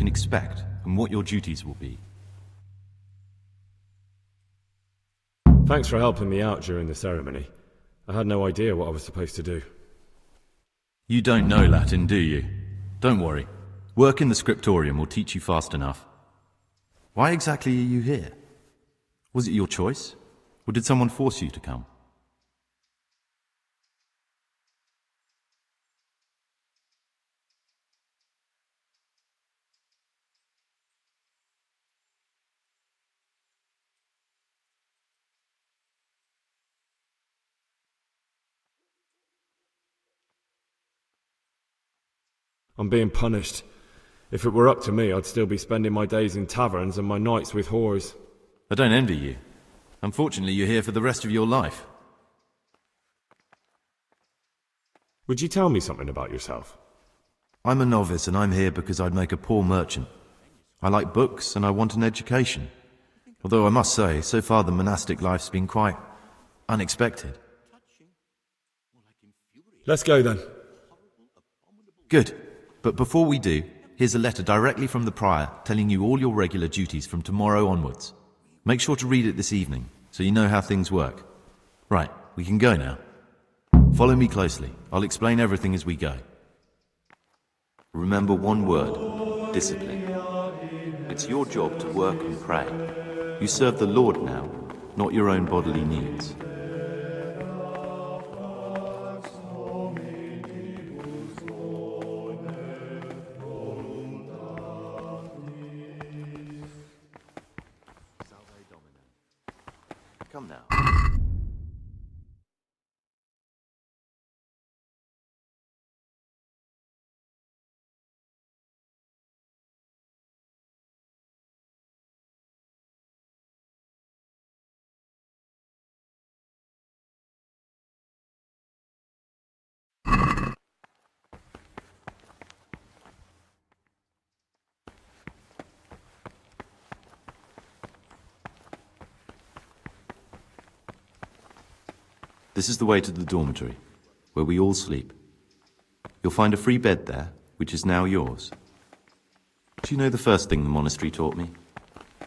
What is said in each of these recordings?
can expect and what your duties will be. Thanks for helping me out during the ceremony. I had no idea what I was supposed to do. You don't know Latin, do you? Don't worry. Work in the scriptorium will teach you fast enough. Why exactly are you here? Was it your choice? Or did someone force you to come? I'm being punished. If it were up to me, I'd still be spending my days in taverns and my nights with whores. I don't envy you. Unfortunately, you're here for the rest of your life. Would you tell me something about yourself? I'm a novice and I'm here because I'd make a poor merchant. I like books and I want an education. Although I must say, so far the monastic life's been quite unexpected. Let's go then. Good. But before we do, here's a letter directly from the prior telling you all your regular duties from tomorrow onwards. Make sure to read it this evening, so you know how things work. Right, we can go now. Follow me closely. I'll explain everything as we go. Remember one word: discipline. It's your job to work and pray. You serve the Lord now, not your own bodily needs. Come now. This is the way to the dormitory, where we all sleep. You'll find a free bed there, which is now yours. Do you know the first thing the monastery taught me?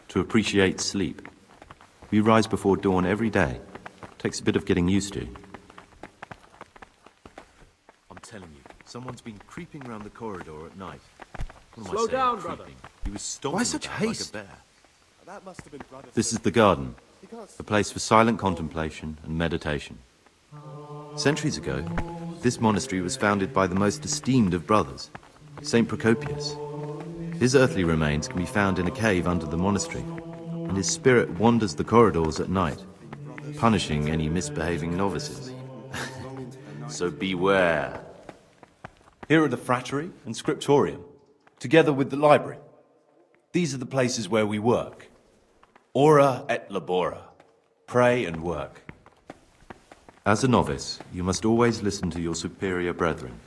To appreciate sleep. We rise before dawn every day. Takes a bit of getting used to. I'm telling you, someone's been creeping around the corridor at night. Slow down, brother. He was stomping Why such about haste? like a bear. That must have been brother. This is the garden, a place for silent contemplation and meditation. Centuries ago, this monastery was founded by the most esteemed of brothers, Saint Procopius. His earthly remains can be found in a cave under the monastery, and his spirit wanders the corridors at night, punishing any misbehaving novices. So beware. Here are the frattery and scriptorium, together with the library. These are the places where we work. Ora et labora. Pray and work. As a novice, you must always listen to your superior brethren,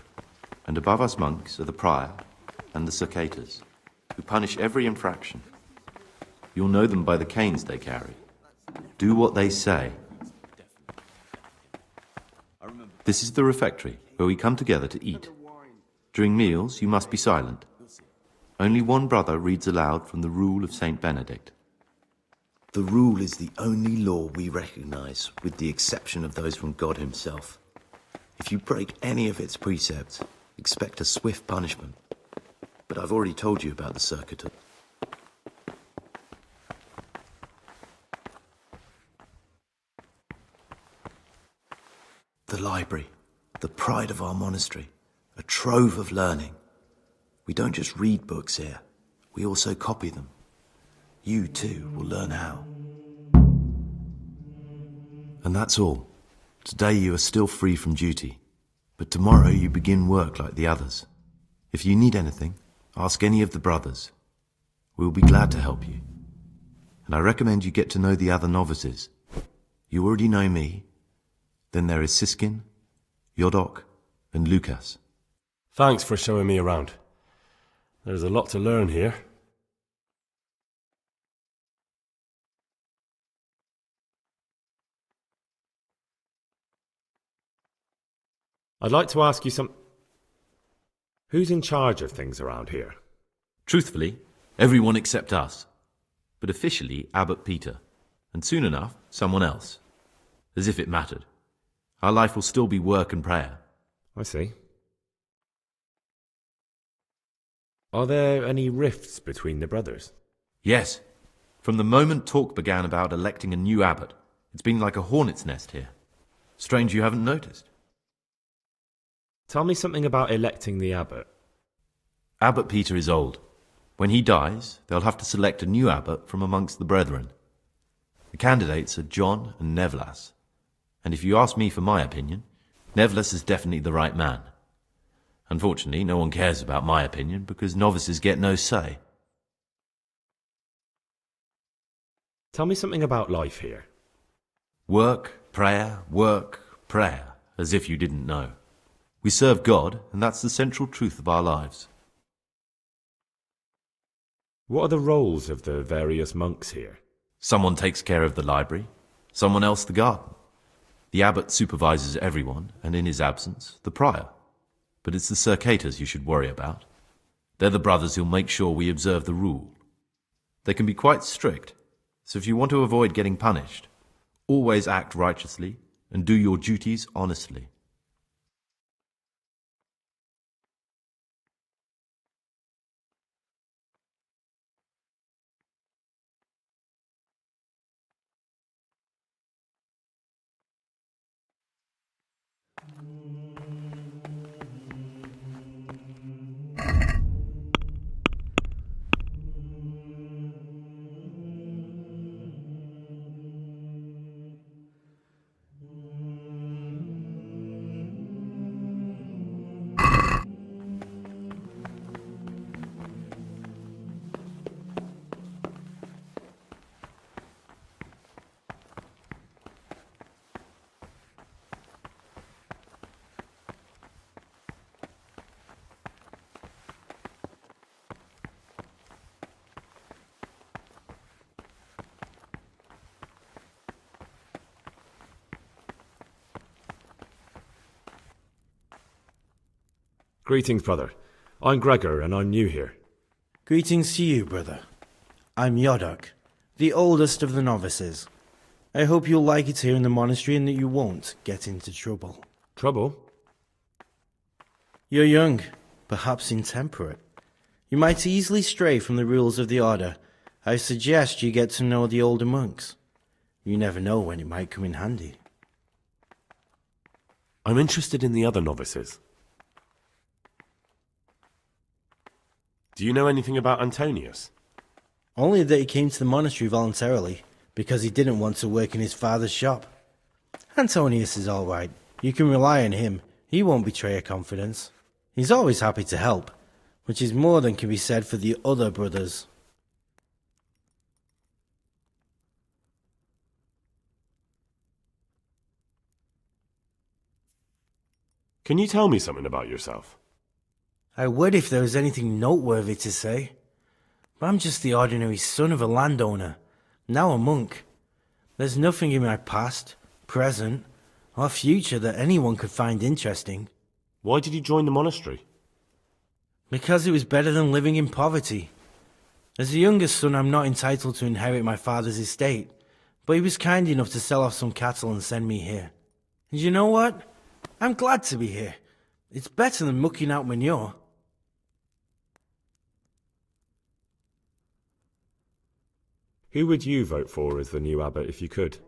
and above us monks are the prior and the cicatas, who punish every infraction. You'll know them by the canes they carry. Do what they say. This is the refectory, where we come together to eat. During meals, you must be silent. Only one brother reads aloud from the rule of Saint Benedict. The rule is the only law we recognize, with the exception of those from God himself. If you break any of its precepts, expect a swift punishment. But I've already told you about the circuit. The library, the pride of our monastery, a trove of learning. We don't just read books here, we also copy them. You too will learn how. And that's all. Today you are still free from duty, but tomorrow you begin work like the others. If you need anything, ask any of the brothers. We will be glad to help you. And I recommend you get to know the other novices. You already know me. Then there is Siskin, Yodok, and Lucas. Thanks for showing me around. There's a lot to learn here. I'd like to ask you some... Who's in charge of things around here? Truthfully, everyone except us. But officially, Abbot Peter. And soon enough, someone else. As if it mattered. Our life will still be work and prayer. I see. Are there any rifts between the brothers? Yes. From the moment talk began about electing a new abbot, it's been like a hornet's nest here. Strange you haven't noticed. Tell me something about electing the abbot. Abbot Peter is old. When he dies, they'll have to select a new abbot from amongst the brethren. The candidates are John and Nevlas. And if you ask me for my opinion, Nevlas is definitely the right man. Unfortunately, no one cares about my opinion because novices get no say. Tell me something about life here. Work, prayer, as if you didn't know. We serve God, and that's the central truth of our lives. What are the roles of the various monks here? Someone takes care of the library, someone else the garden. The abbot supervises everyone, and in his absence, the prior. But it's the circators you should worry about. They're the brothers who'll make sure we observe the rule. They can be quite strict, so if you want to avoid getting punished, always act righteously and do your duties honestly. Greetings, brother. I'm Gregor, and I'm new here. Greetings to you, brother. I'm Yodok, the oldest of the novices. I hope you'll like it here in the monastery and that you won't get into trouble. Trouble? You're young, perhaps intemperate. You might easily stray from the rules of the order. I suggest you get to know the older monks. You never know when it might come in handy. I'm interested in the other novices. Do you know anything about Antonius? Only that he came to the monastery voluntarily, because he didn't want to work in his father's shop. Antonius is all right. You can rely on him. He won't betray your confidence. He's always happy to help, which is more than can be said for the other brothers. Can you tell me something about yourself? I would if there was anything noteworthy to say. But I'm just the ordinary son of a landowner, now a monk. There's nothing in my past, present, or future that anyone could find interesting. Why did you join the monastery? Because it was better than living in poverty. As the youngest son, I'm not entitled to inherit my father's estate, but he was kind enough to sell off some cattle and send me here. And you know what? I'm glad to be here. It's better than mucking out manure. Who would you vote for as the new abbot if you could?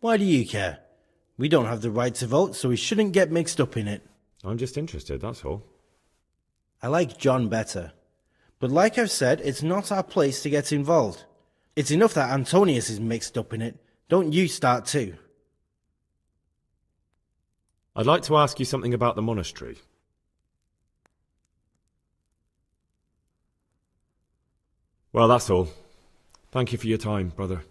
Why do you care? We don't have the right to vote, so we shouldn't get mixed up in it. I'm just interested, that's all. I like John better. But like I've said, it's not our place to get involved. It's enough that Antonius is mixed up in it. Don't you start too. I'd like to ask you something about the monastery. Well, that's all. Thank you for your time, brother.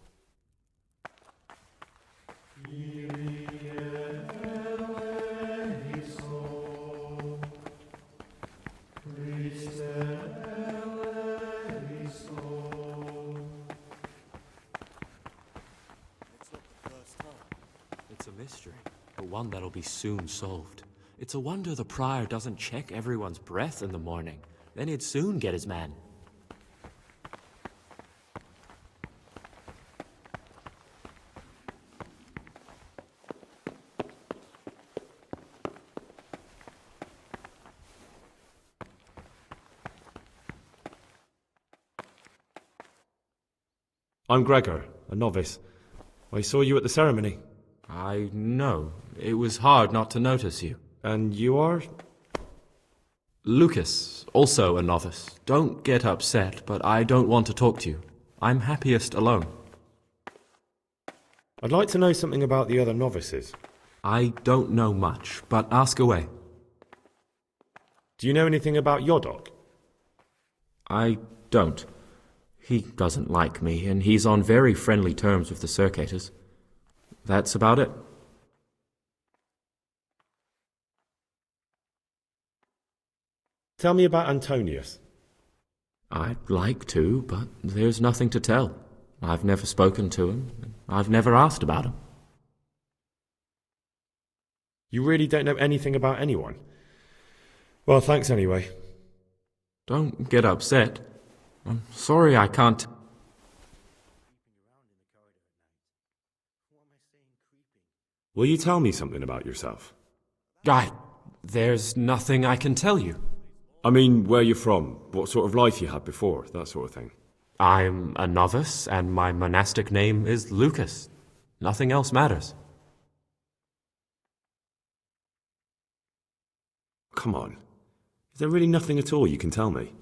It's a mystery, but one that'll be soon solved. It's a wonder the prior doesn't check everyone's breath in the morning. Then he'd soon get his man. I'm Gregor, a novice. I saw you at the ceremony. I know. It was hard not to notice you. And you are? Lucas, also a novice. Don't get upset, but I don't want to talk to you. I'm happiest alone. I'd like to know something about the other novices. I don't know much, but ask away. Do you know anything about Yodok? I don't. He doesn't like me, and he's on very friendly terms with the Circators. That's about it. Tell me about Antonius. I'd like to, but there's nothing to tell. I've never spoken to him. And I've never asked about him. You really don't know anything about anyone? Well, thanks anyway. Don't get upset. I'm sorry I can't... Will you tell me something about yourself? There's nothing I can tell you. I mean, where you're from, what sort of life you had before, that sort of thing. I'm a novice, and my monastic name is Lucas. Nothing else matters. Come on. Is there really nothing at all you can tell me?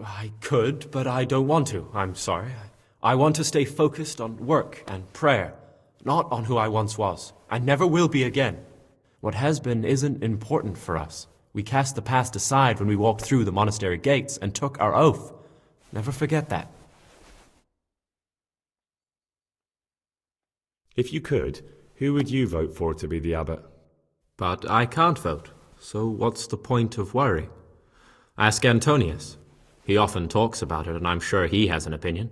I could, but I don't want to. I'm sorry. I want to stay focused on work and prayer, not on who I once was. I never will be again. What has been isn't important for us. We cast the past aside when we walked through the monastery gates and took our oath. Never forget that. If you could, who would you vote for to be the abbot? But I can't vote, so what's the point of worry? Ask Antonius. He often talks about it, and I'm sure he has an opinion.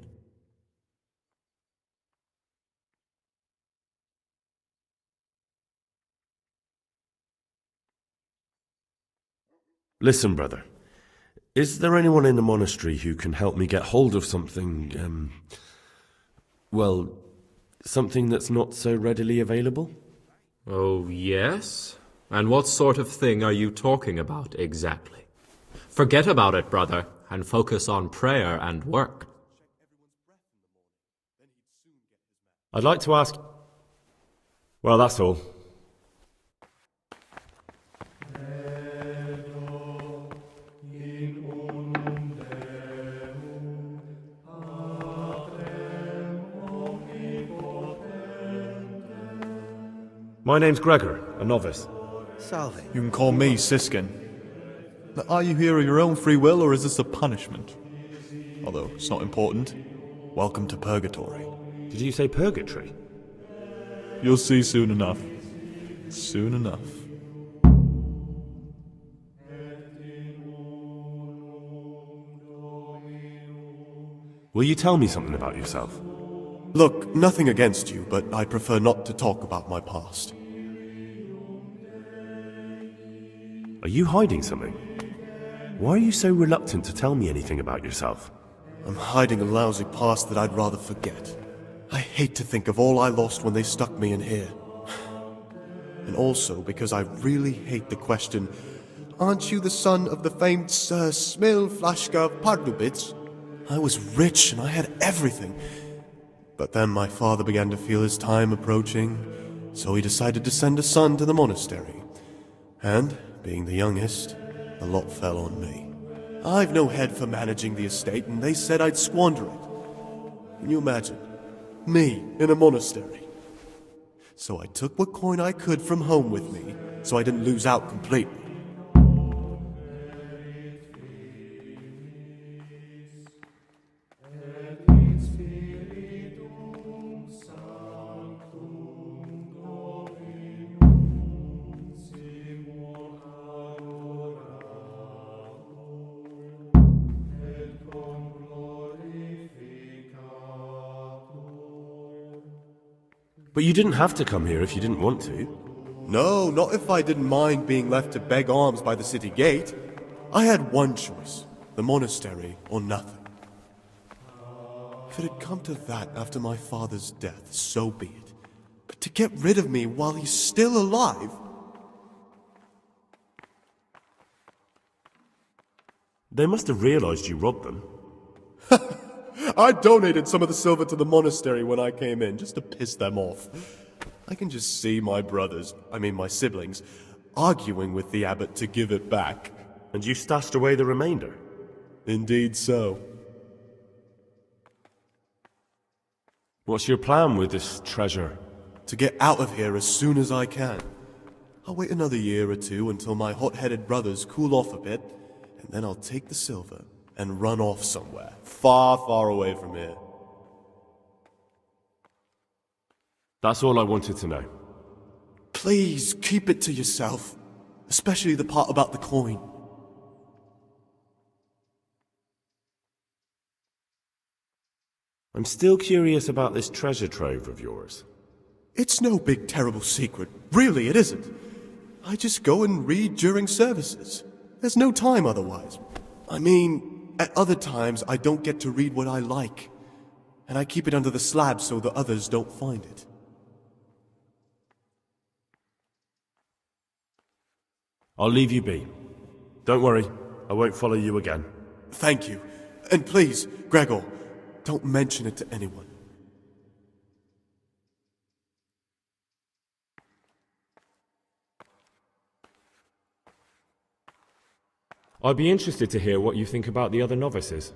Listen, brother. Is there anyone in the monastery who can help me get hold of something, something that's not so readily available? Oh, yes? And what sort of thing are you talking about exactly? Forget about it, brother, and focus on prayer and work. I'd like to ask... Well, that's all. My name's Gregor, a novice. Salve. You can call me Siskin. Now, are you here of your own free will, or is this a punishment? Although it's not important. Welcome to Purgatory. Did you say purgatory? You'll see soon enough. Soon enough. Will you tell me something about yourself? Look, nothing against you, but I prefer not to talk about my past. Are you hiding something? Why are you so reluctant to tell me anything about yourself? I'm hiding a lousy past that I'd rather forget. I hate to think of all I lost when they stuck me in here. And also because I really hate the question, aren't you the son of the famed Sir Smil Flashka of Pardubitz? I was rich and I had everything. But then my father began to feel his time approaching, so he decided to send a son to the monastery. And, being the youngest, the lot fell on me. I've no head for managing the estate, and they said I'd squander it. Can you imagine? Me, in a monastery. So I took what coin I could from home with me, so I didn't lose out completely. But you didn't have to come here if you didn't want to. No, not if I didn't mind being left to beg alms by the city gate. I had one choice, the monastery or nothing. If it had come to that after my father's death, so be it. But to get rid of me while he's still alive... They must have realized you robbed them. I donated some of the silver to the monastery when I came in, just to piss them off. I can just see my my siblings, arguing with the abbot to give it back. And you stashed away the remainder? Indeed so. What's your plan with this treasure? To get out of here as soon as I can. I'll wait another year or two until my hot-headed brothers cool off a bit, and then I'll take the silver and run off somewhere, far, far away from here. That's all I wanted to know. Please, keep it to yourself, especially the part about the coin. I'm still curious about this treasure trove of yours. It's no big terrible secret. Really, it isn't. I just go and read during services. There's no time otherwise. I mean, at other times I don't get to read what I like. And I keep it under the slab so the others don't find it. I'll leave you be. Don't worry, I won't follow you again. Thank you. And please, Gregor, don't mention it to anyone. I'd be interested to hear what you think about the other novices.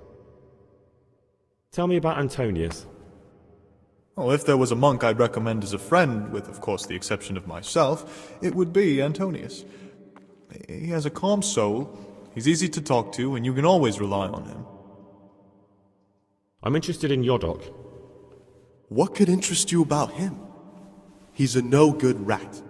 Tell me about Antonius. Well, if there was a monk I'd recommend as a friend, with of course the exception of myself, it would be Antonius. He has a calm soul, he's easy to talk to, and you can always rely on him. I'm interested in Yodok. What could interest you about him? He's a no-good rat.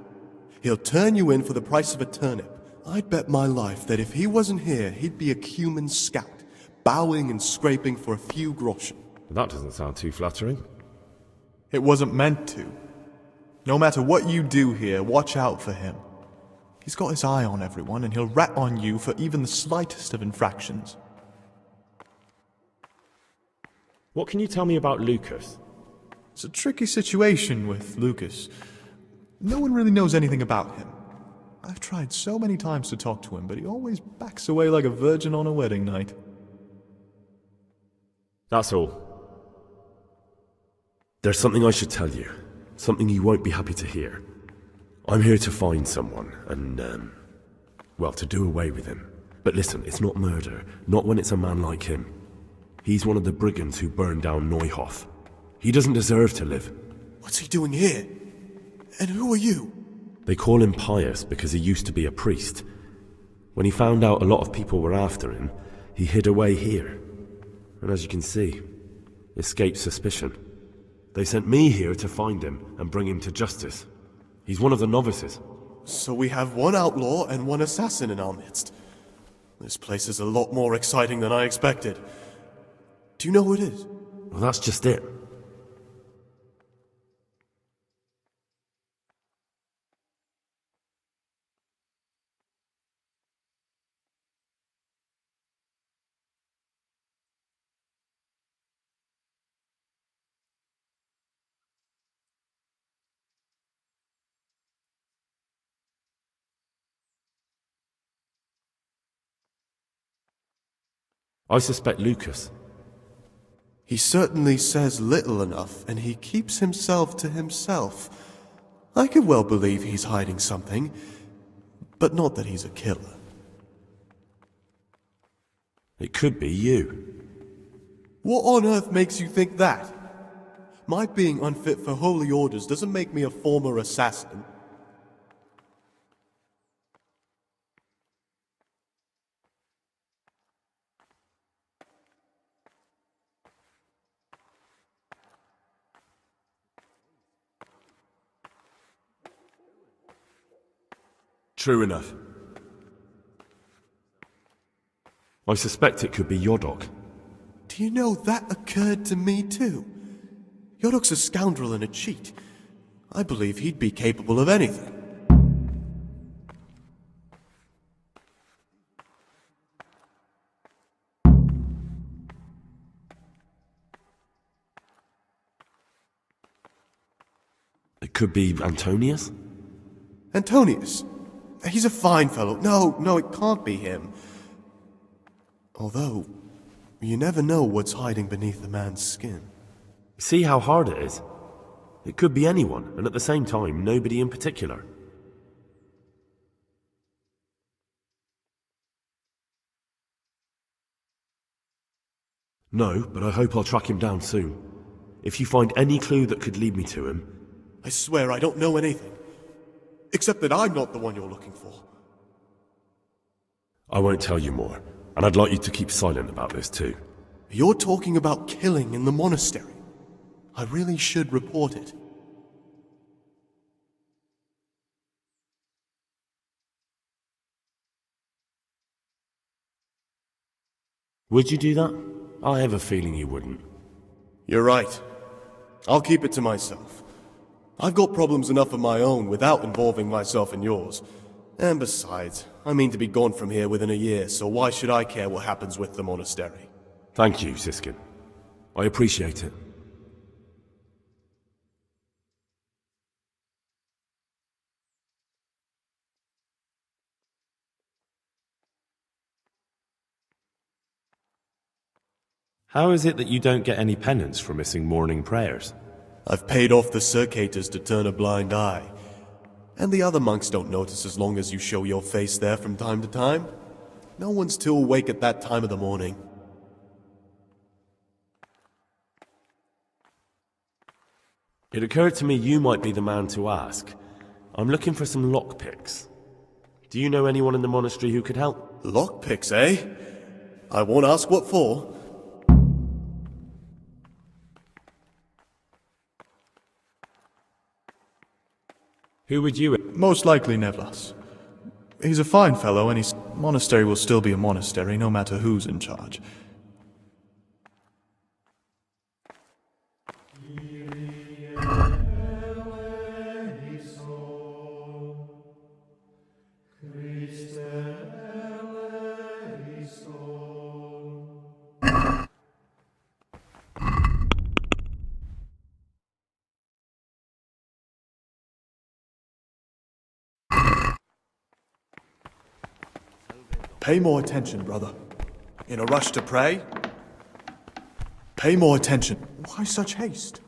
He'll turn you in for the price of a turnip. I'd bet my life that if he wasn't here, he'd be a cumin scout, bowing and scraping for a few groschen. That doesn't sound too flattering. It wasn't meant to. No matter what you do here, watch out for him. He's got his eye on everyone, and he'll rat on you for even the slightest of infractions. What can you tell me about Lucas? It's a tricky situation with Lucas. No one really knows anything about him. I've tried so many times to talk to him, but he always backs away like a virgin on a wedding night. That's all. There's something I should tell you. Something you won't be happy to hear. I'm here to find someone, and, well, to do away with him. But listen, it's not murder. Not when it's a man like him. He's one of the brigands who burned down Neuhof. He doesn't deserve to live. What's he doing here? And who are you? They call him pious because he used to be a priest. When he found out a lot of people were after him, he hid away here. And as you can see, escaped suspicion. They sent me here to find him and bring him to justice. He's one of the novices. So we have one outlaw and one assassin in our midst. This place is a lot more exciting than I expected. Do you know who it is? Well, that's just it. I suspect Lucas. He certainly says little enough, and he keeps himself to himself. I could well believe he's hiding something, but not that he's a killer. It could be you. What on earth makes you think that? My being unfit for holy orders doesn't make me a former assassin. True enough. I suspect it could be Yodok. Do you know that occurred to me too? Yodok's a scoundrel and a cheat. I believe he'd be capable of anything. It could be Antonius? Antonius? He's a fine fellow. No, it can't be him. Although, You never know what's hiding beneath a man's skin. See how hard it is? It could be anyone, and at the same time, nobody in particular. No, but I hope I'll track him down soon. If you find any clue that could lead me to him... I swear I don't know anything. Except that I'm not the one you're looking for. I won't tell you more, and I'd like you to keep silent about this too. You're talking about killing in the monastery. I really should report it. Would you do that? I have a feeling you wouldn't. You're right. I'll keep it to myself. I've got problems enough of my own without involving myself in yours. And besides, I mean to be gone from here within a year, so why should I care what happens with the monastery? Thank you, Siskin. I appreciate it. How is it that you don't get any penance for missing morning prayers? I've paid off the circators to turn a blind eye. And the other monks don't notice as long as you show your face there from time to time. No one's too awake at that time of the morning. It occurred to me you might be the man to ask. I'm looking for some lockpicks. Do you know anyone in the monastery who could help? Lockpicks, eh? I won't ask what for. Who would you... Most likely Nevlas. He's a fine fellow, and his monastery will still be a monastery, no matter who's in charge. Pay more attention, brother. In a rush to pray? Pay more attention. Why such haste?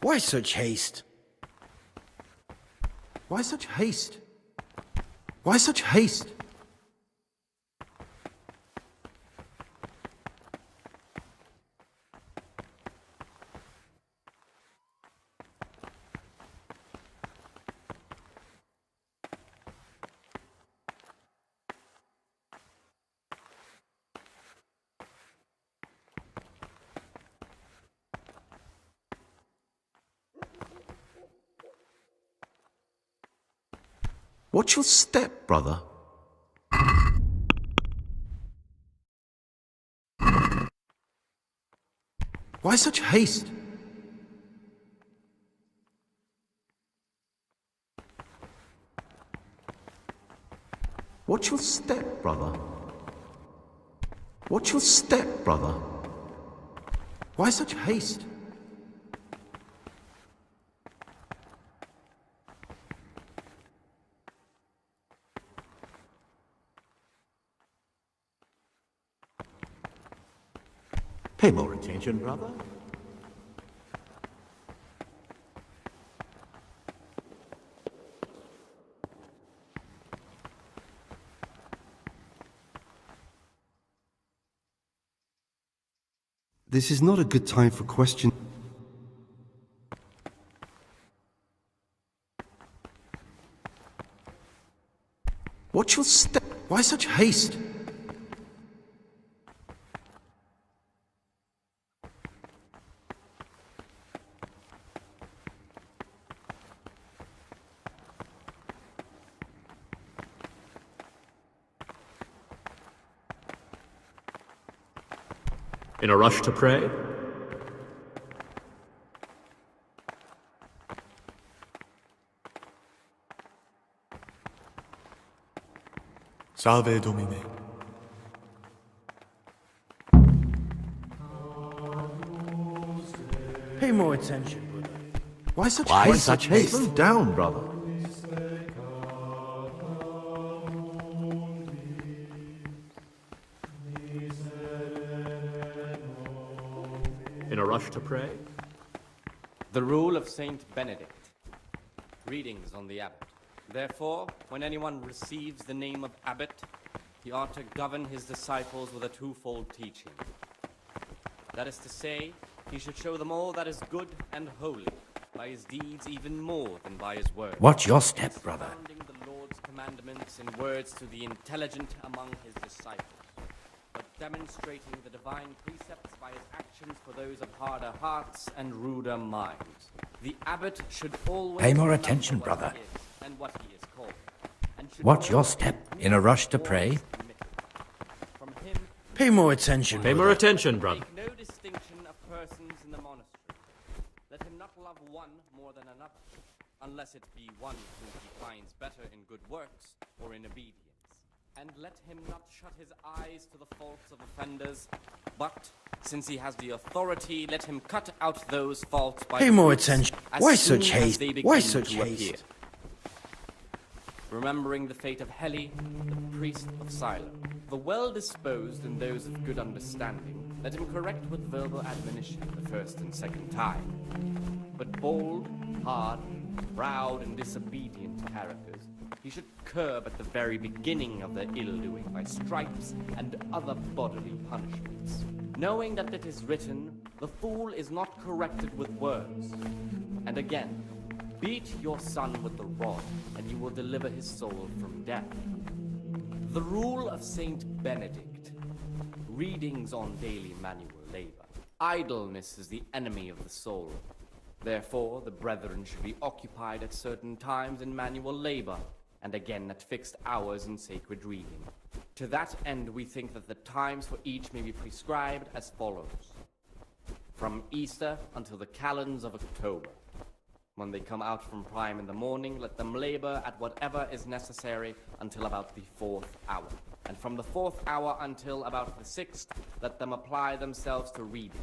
Why such haste? Why such haste? Why such haste? Watch your step, brother. Why such haste? Watch your step, brother. Watch your step, brother. Why such haste? Pay more attention, brother. This is not a good time for questions. Watch your step. Why such haste? In a rush to pray? Salve, Domine. Pay more attention, brother. Why such Why haste? such haste? Slow down, brother. In a rush to pray? The rule of Saint Benedict. Greetings on the abbot. Therefore, when anyone receives the name of abbot, he ought to govern his disciples with a twofold teaching. That is to say, he should show them all that is good and holy, by his deeds even more than by his words. Watch your step, brother. Expounding the Lord's commandments in words to the intelligent among his disciples, but demonstrating the divine precepts by his actions for those of harder hearts and ruder minds. The abbot should always Pay more remember attention, what brother. he is and what he is called, and should Watch your always step. meet In a rush to all pray? his commitments. From him, Pay more attention, Pay more brother. attention, brother. make no distinction of persons in the monastery. Let him not love one more than another, unless it be one whom he finds better in good works or in obedience. And let him not shut his eyes to the faults of offenders, but, since he has the authority, let him cut out those faults by Pay the more roots attention. as Why soon such as haste? they Why begin such to haste? appear. Remembering the fate of Heli, the priest of Siloam, the well-disposed and those of good understanding, let him correct with verbal admonition the first and second time. But bold, hard, proud, and disobedient characters he should curb at the very beginning of their ill-doing by stripes and other bodily punishments, knowing that it is written, "The fool is not corrected with words." And again, beat your son with the rod, and you will deliver his soul from death. The rule of Saint Benedict. Readings on daily manual labor. Idleness is the enemy of the soul. Therefore, the brethren should be occupied at certain times in manual labor, and again at fixed hours in sacred reading. To that end, we think that the times for each may be prescribed as follows. From Easter until the calends of October. When they come out from prime in the morning, let them labor at whatever is necessary until about the 4th hour. And from the 4th hour until about the 6th, let them apply themselves to reading.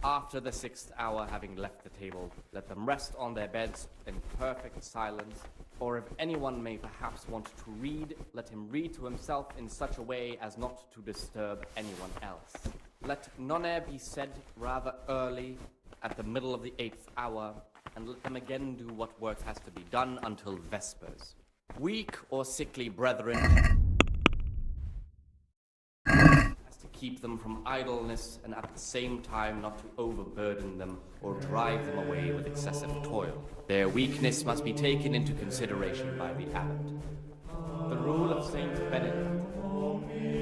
After the 6th hour, having left the table, let them rest on their beds in perfect silence, or if anyone may perhaps want to read, let him read to himself in such a way as not to disturb anyone else. Let none be said rather early, at the middle of the 8th hour, and let them again do what work has to be done until Vespers. Weak or sickly brethren, as to keep them from idleness, and at the same time not to overburden them or drive them away with excessive toil. Their weakness must be taken into consideration by the abbot. The rule of Saint Benedict.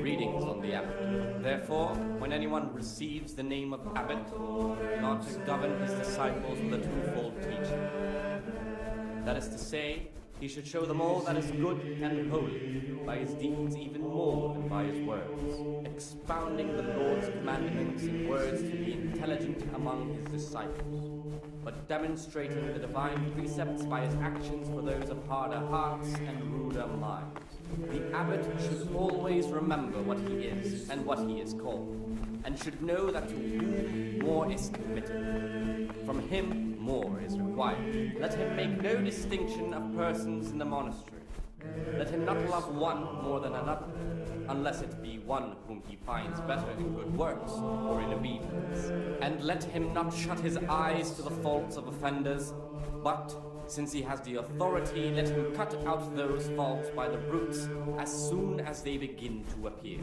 Readings on the abbot. Therefore, when anyone receives the name of abbot, he ought to govern his disciples with a twofold teaching. That is to say, He should show them all that is good and holy, by his deeds even more than by his words, expounding the Lord's commandments in words to be intelligent among his disciples, but demonstrating the divine precepts by his actions for those of harder hearts and ruder minds. The abbot should always remember what he is and what he is called, and should know that to whom more is committed, from him more is required. Let him make no distinction of persons in the monastery. Let him not love one more than another, unless it be one whom he finds better in good works or in obedience. And let him not shut his eyes to the faults of offenders, but, since he has the authority, let him cut out those faults by the roots as soon as they begin to appear.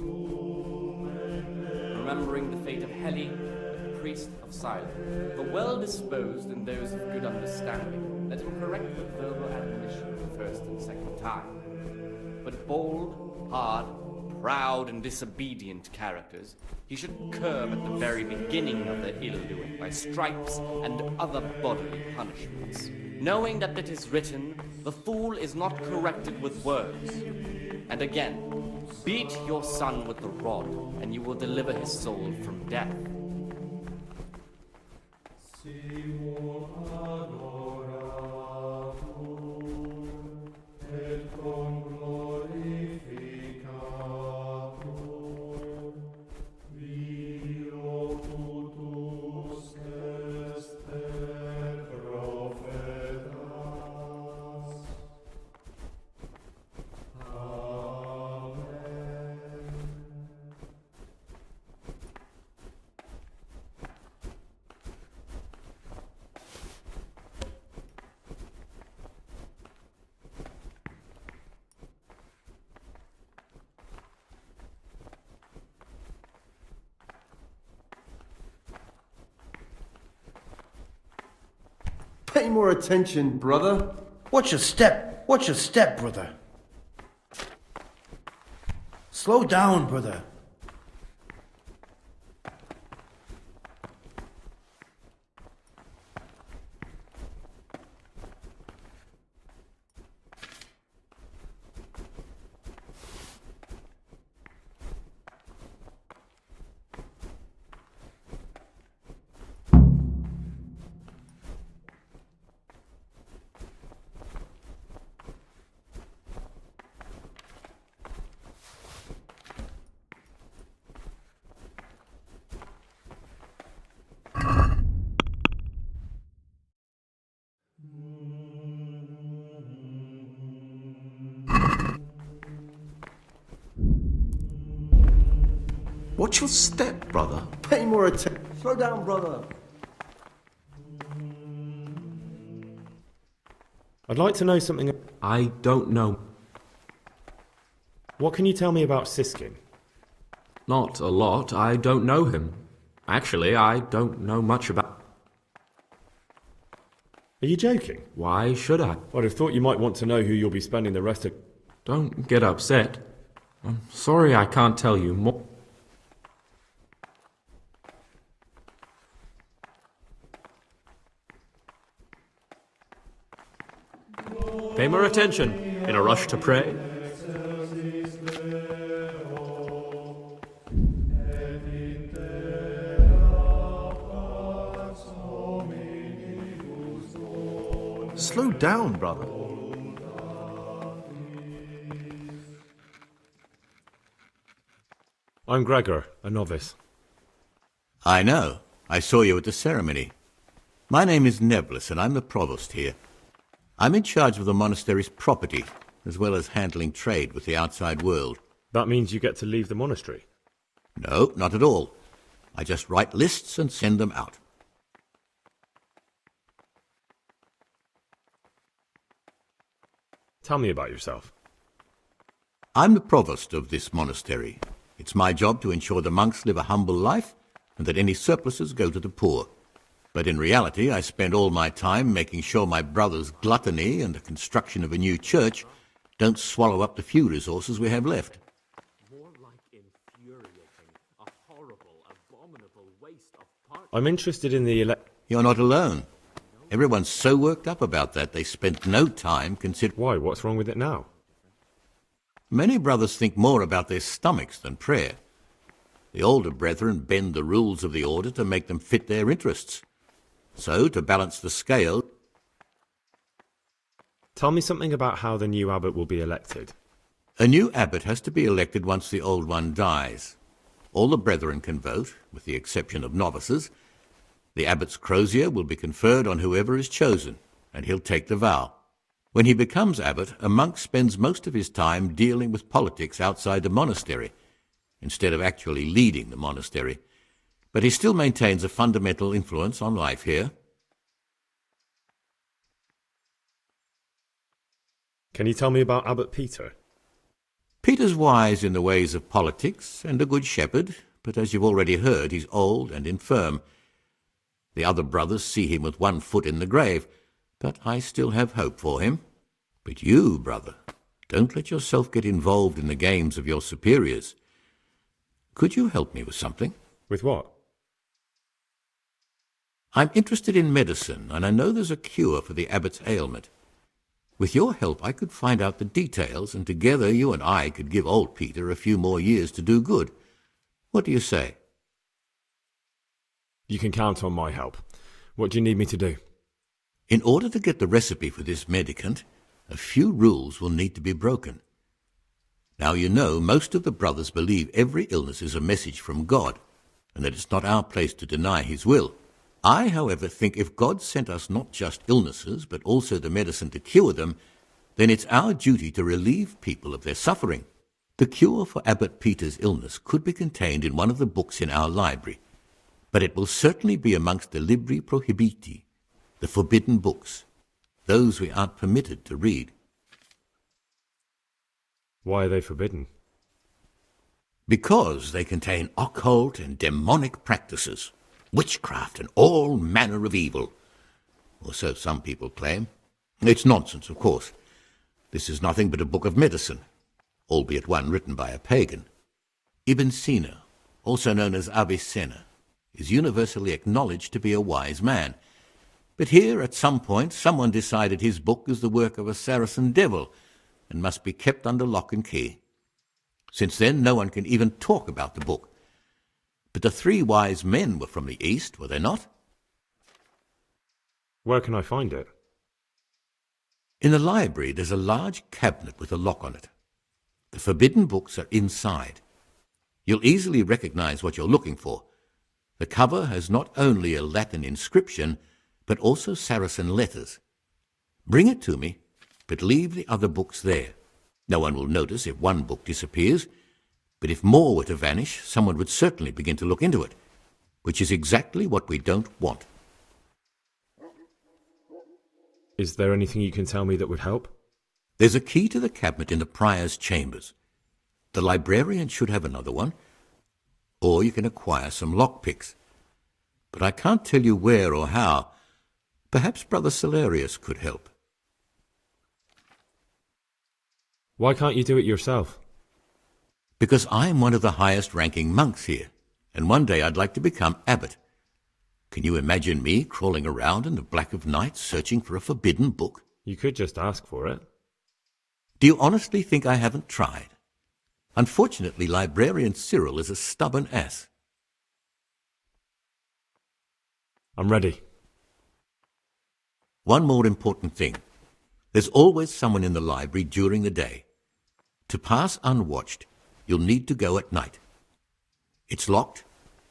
Remembering the fate of Heli, the priest of Silence, the well-disposed and those of good understanding, let him correct with verbal admonition the first and second time. But bold, hard, proud, and disobedient characters he should curb at the very beginning of their ill-doing by stripes and other bodily punishments, knowing that it is written, "The fool is not corrected with words." And again, beat your son with the rod, and you will deliver his soul from death. Pay more attention, brother. Watch your step, brother. Slow down, brother. Watch your step, brother. Pay more attention. Slow down, brother. I'd like to know something. I don't know. What can you tell me about Siskin? Not a lot. I don't know him. Actually, I don't know much about... Are you joking? Why should I? I'd have thought you might want to know who you'll be spending the rest of... Don't get upset. I'm sorry I can't tell you more. Pay more attention. In a rush to pray? Slow down, brother. I'm Gregor, a novice. I know. I saw you at the ceremony. My name is Nebulus, and I'm the provost here. I'm in charge of the monastery's property, as well as handling trade with the outside world. That means you get to leave the monastery? No, not at all. I just write lists and send them out. Tell me about yourself. I'm the provost of this monastery. It's my job to ensure the monks live a humble life and that any surpluses go to the poor. But in reality, I spend all my time making sure my brother's gluttony and the construction of a new church don't swallow up the few resources we have left. More like infuriating, a horrible, abominable waste of part... I'm interested in the You're not alone. Everyone's so worked up about that they spent no time considering... Why? What's wrong with it now? Many brothers think more about their stomachs than prayer. The older brethren bend the rules of the order to make them fit their interests. So, to balance the scale... Tell me something about how the new abbot will be elected. A new abbot has to be elected once the old one dies. All the brethren can vote, with the exception of novices. The abbot's crozier will be conferred on whoever is chosen, and he'll take the vow. When he becomes abbot, a monk spends most of his time dealing with politics outside the monastery, instead of actually leading the monastery. But he still maintains a fundamental influence on life here. Can you tell me about Abbot Peter? Peter's wise in the ways of politics and a good shepherd, but as you've already heard, he's old and infirm. The other brothers see him with one foot in the grave, but I still have hope for him. But you, brother, don't let yourself get involved in the games of your superiors. Could you help me with something? With what? I'm interested in medicine, and I know there's a cure for the abbot's ailment. With your help, I could find out the details, and together you and I could give old Peter a few more years to do good. What do you say? You can count on my help. What do you need me to do? In order to get the recipe for this medicament, a few rules will need to be broken. Now you know most of the brothers believe every illness is a message from God, and that it's not our place to deny his will. I, however, think if God sent us not just illnesses, but also the medicine to cure them, then it's our duty to relieve people of their suffering. The cure for Abbot Peter's illness could be contained in one of the books in our library, but it will certainly be amongst the libri prohibiti, the forbidden books, those we aren't permitted to read. Why are they forbidden? Because they contain occult and demonic practices, witchcraft and all manner of evil. Or so some people claim. It's nonsense, of course. This is nothing but a book of medicine, albeit one written by a pagan. Ibn Sina, also known as Avicenna, is universally acknowledged to be a wise man. But here, at some point, someone decided his book is the work of a Saracen devil and must be kept under lock and key. Since then, no one can even talk about the book. But the three wise men were from the East, were they not? Where can I find it? In the library, there's a large cabinet with a lock on it. The forbidden books are inside. You'll easily recognize what you're looking for. The cover has not only a Latin inscription, but also Saracen letters. Bring it to me, but leave the other books there. No one will notice if one book disappears, but if more were to vanish, someone would certainly begin to look into it, which is exactly what we don't want. Is there anything you can tell me that would help? There's a key to the cabinet in the prior's chambers. The librarian should have another one, or you can acquire some lockpicks. But I can't tell you where or how. Perhaps Brother Celerius could help. Why can't you do it yourself? Because I'm one of the highest-ranking monks here, and one day I'd like to become abbot. Can you imagine me crawling around in the black of night searching for a forbidden book? You could just ask for it. Do you honestly think I haven't tried? Unfortunately, Librarian Cyril is a stubborn ass. I'm ready. One more important thing. There's always someone in the library during the day. To pass unwatched, you'll need to go at night. It's locked,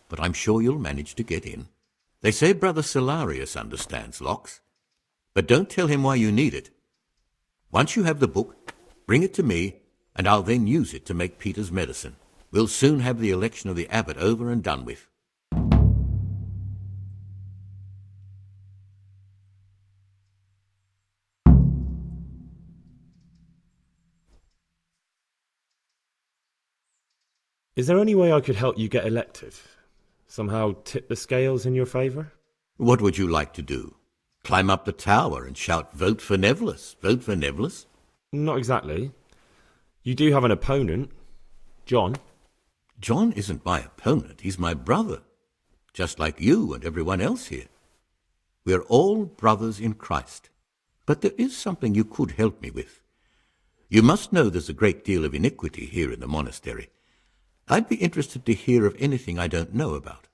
but I'm sure you'll manage to get in. They say Brother Celerius understands locks, but don't tell him why you need it. Once you have the book, bring it to me, and I'll then use it to make Peter's medicine. We'll soon have the election of the abbot over and done with. Is there any way I could help you get elected? Somehow tip the scales in your favour? What would you like to do? Climb up the tower and shout, "Vote for Nevillus, vote for Nevillus"? Not exactly. You do have an opponent, John. John isn't my opponent, he's my brother. Just like you and everyone else here. We are all brothers in Christ. But there is something you could help me with. You must know there's a great deal of iniquity here in the monastery. I'd be interested to hear of anything I don't know about.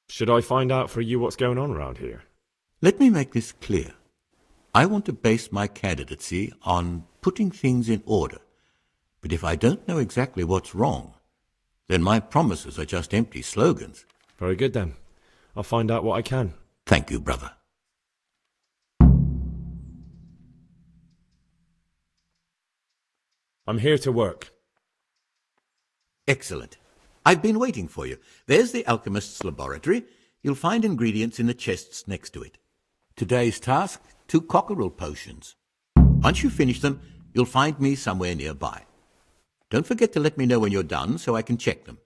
Should I find out for you what's going on around here? Let me make this clear. I want to base my candidacy on putting things in order. But if I don't know exactly what's wrong, then my promises are just empty slogans. Very good then. I'll find out what I can. Thank you, brother. I'm here to work. Excellent. I've been waiting for you. There's the alchemist's laboratory. You'll find ingredients in the chests next to it. Today's task, 2 cockerel potions. Once you finish them, you'll find me somewhere nearby. Don't forget to let me know when you're done so I can check them.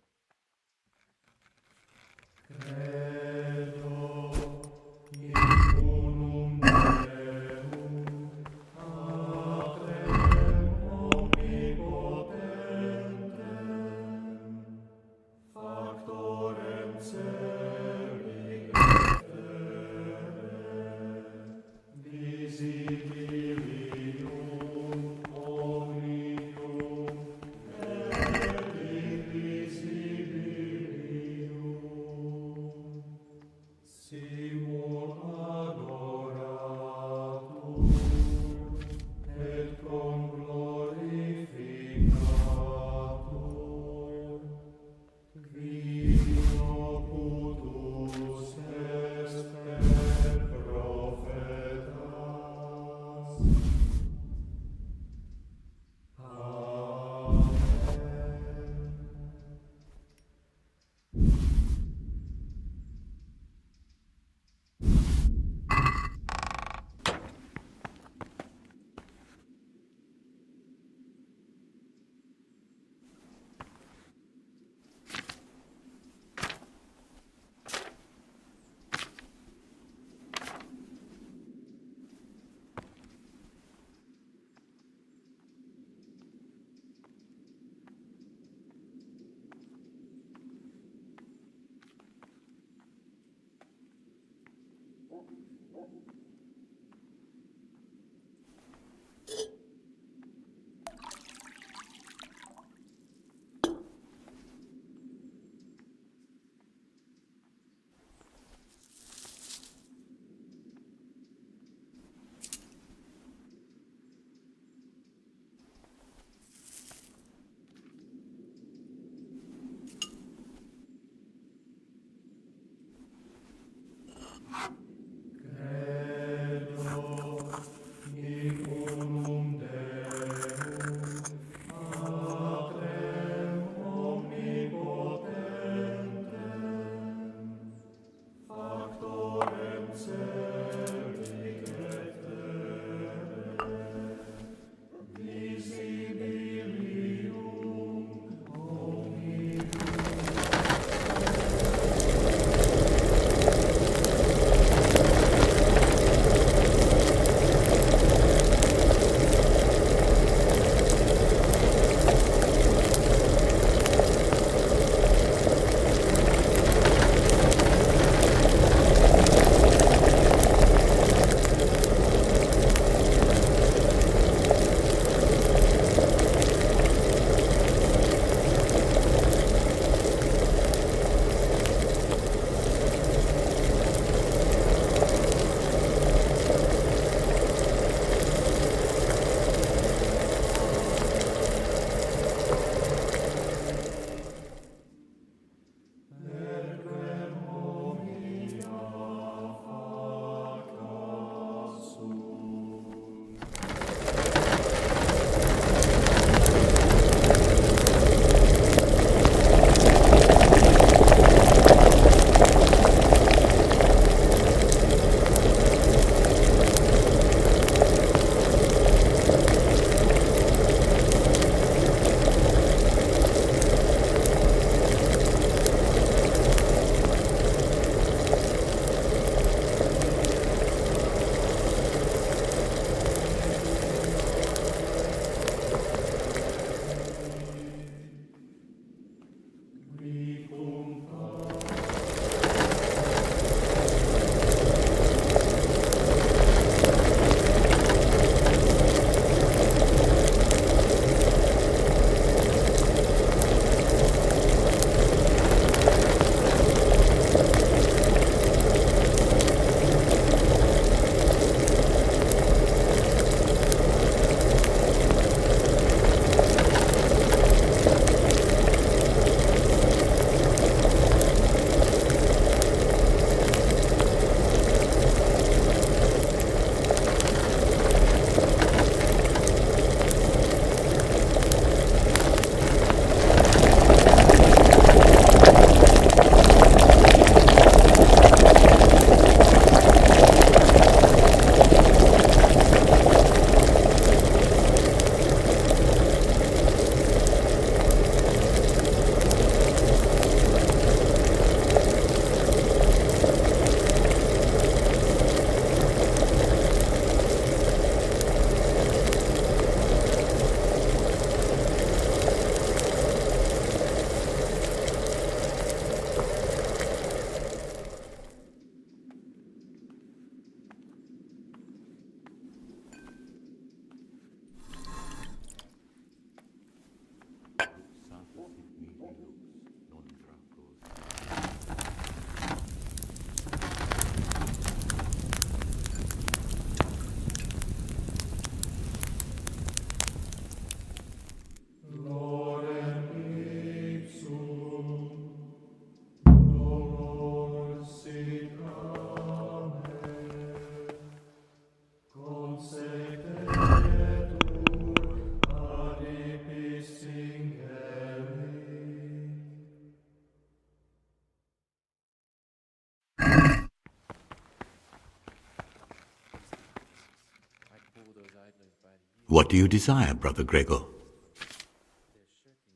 What do you desire, Brother Gregor?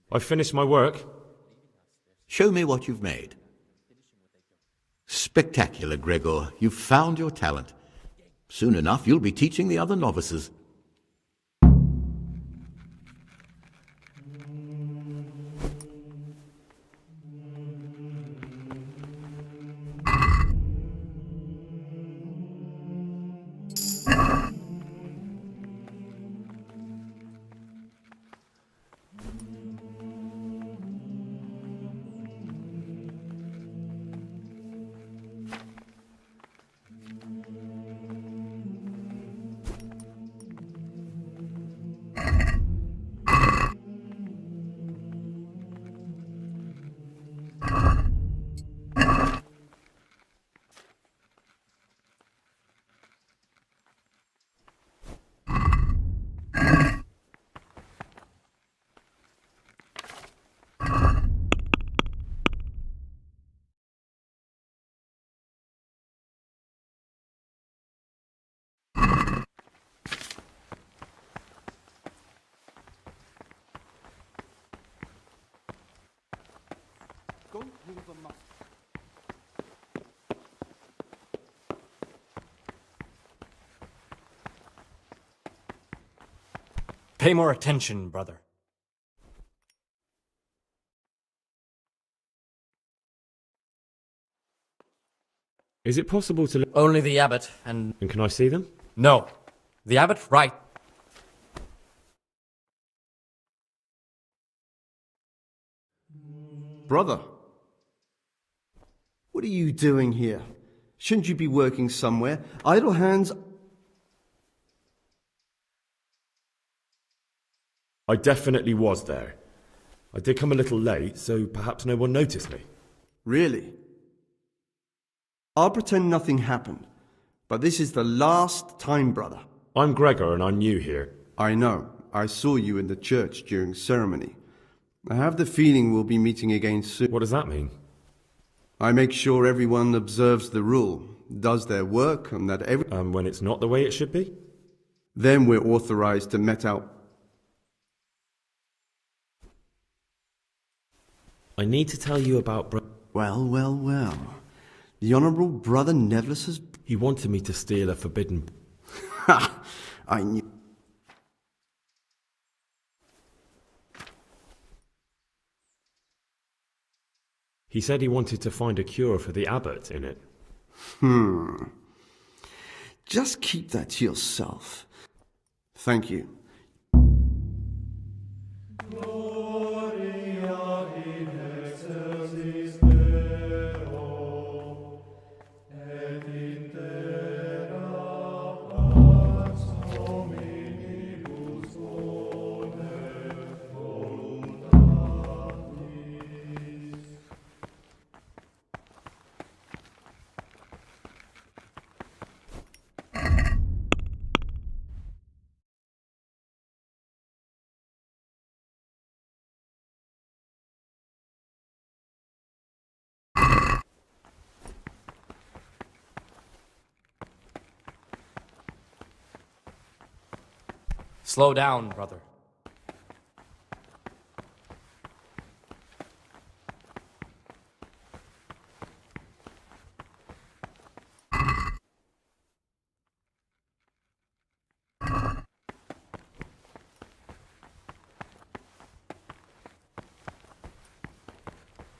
I've finished my work. Show me what you've made. Spectacular, Gregor. You've found your talent. Soon enough, you'll be teaching the other novices. Pay more attention, brother. Is it possible to... Only the abbot and... And can I see them? No. The abbot, right. Brother, what are you doing here? Shouldn't you be working somewhere? Idle hands... I definitely was there. I did come a little late, so perhaps no one noticed me. Really? I'll pretend nothing happened. But this is the last time, brother. I'm Gregor and I'm new here. I know. I saw you in the church during ceremony. I have the feeling we'll be meeting again soon. What does that mean? I make sure everyone observes the rule, does their work, and that every... When it's not the way it should be? Then we're authorized to met out... I need to tell you about Well. The Honourable Brother Nevlis has... He wanted me to steal a forbidden... Ha! I knew... He said he wanted to find a cure for the abbot in it. Just keep that to yourself. Thank you. Slow down, brother.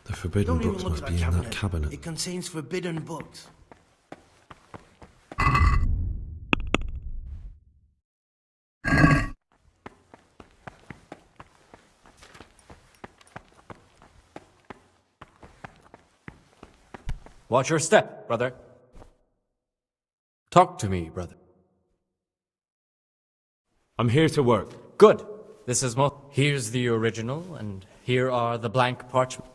The forbidden Don't even books look must at be that in cabinet. that cabinet. It contains forbidden books. Watch your step, brother. Talk to me, brother. I'm here to work. Good. This is most... Here's the original, and here are the blank parchment.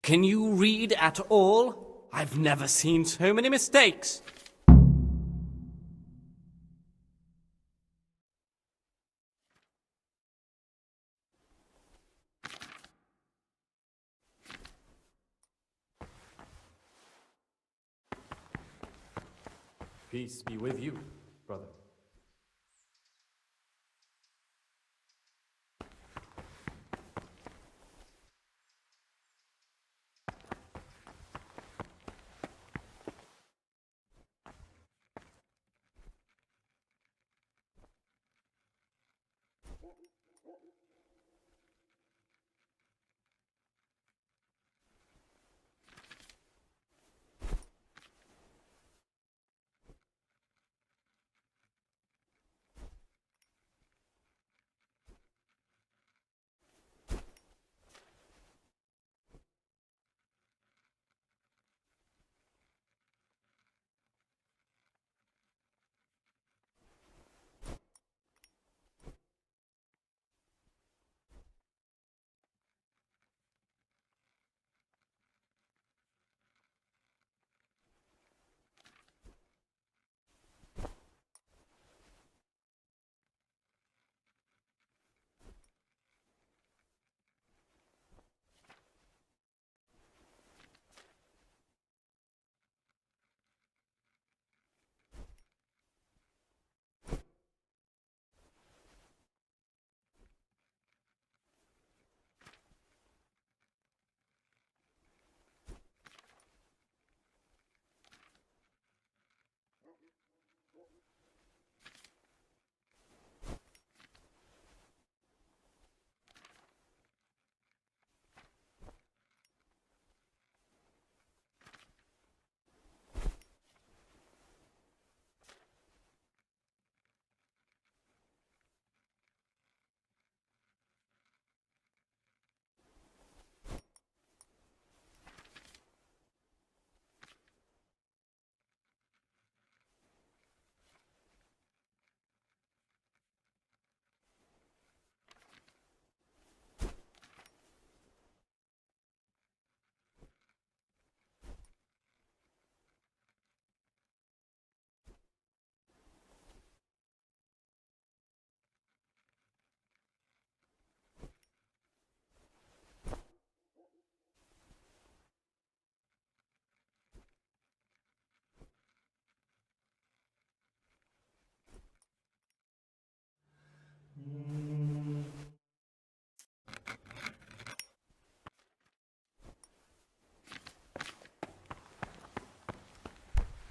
Can you read at all? I've never seen so many mistakes. Peace be with you, brother.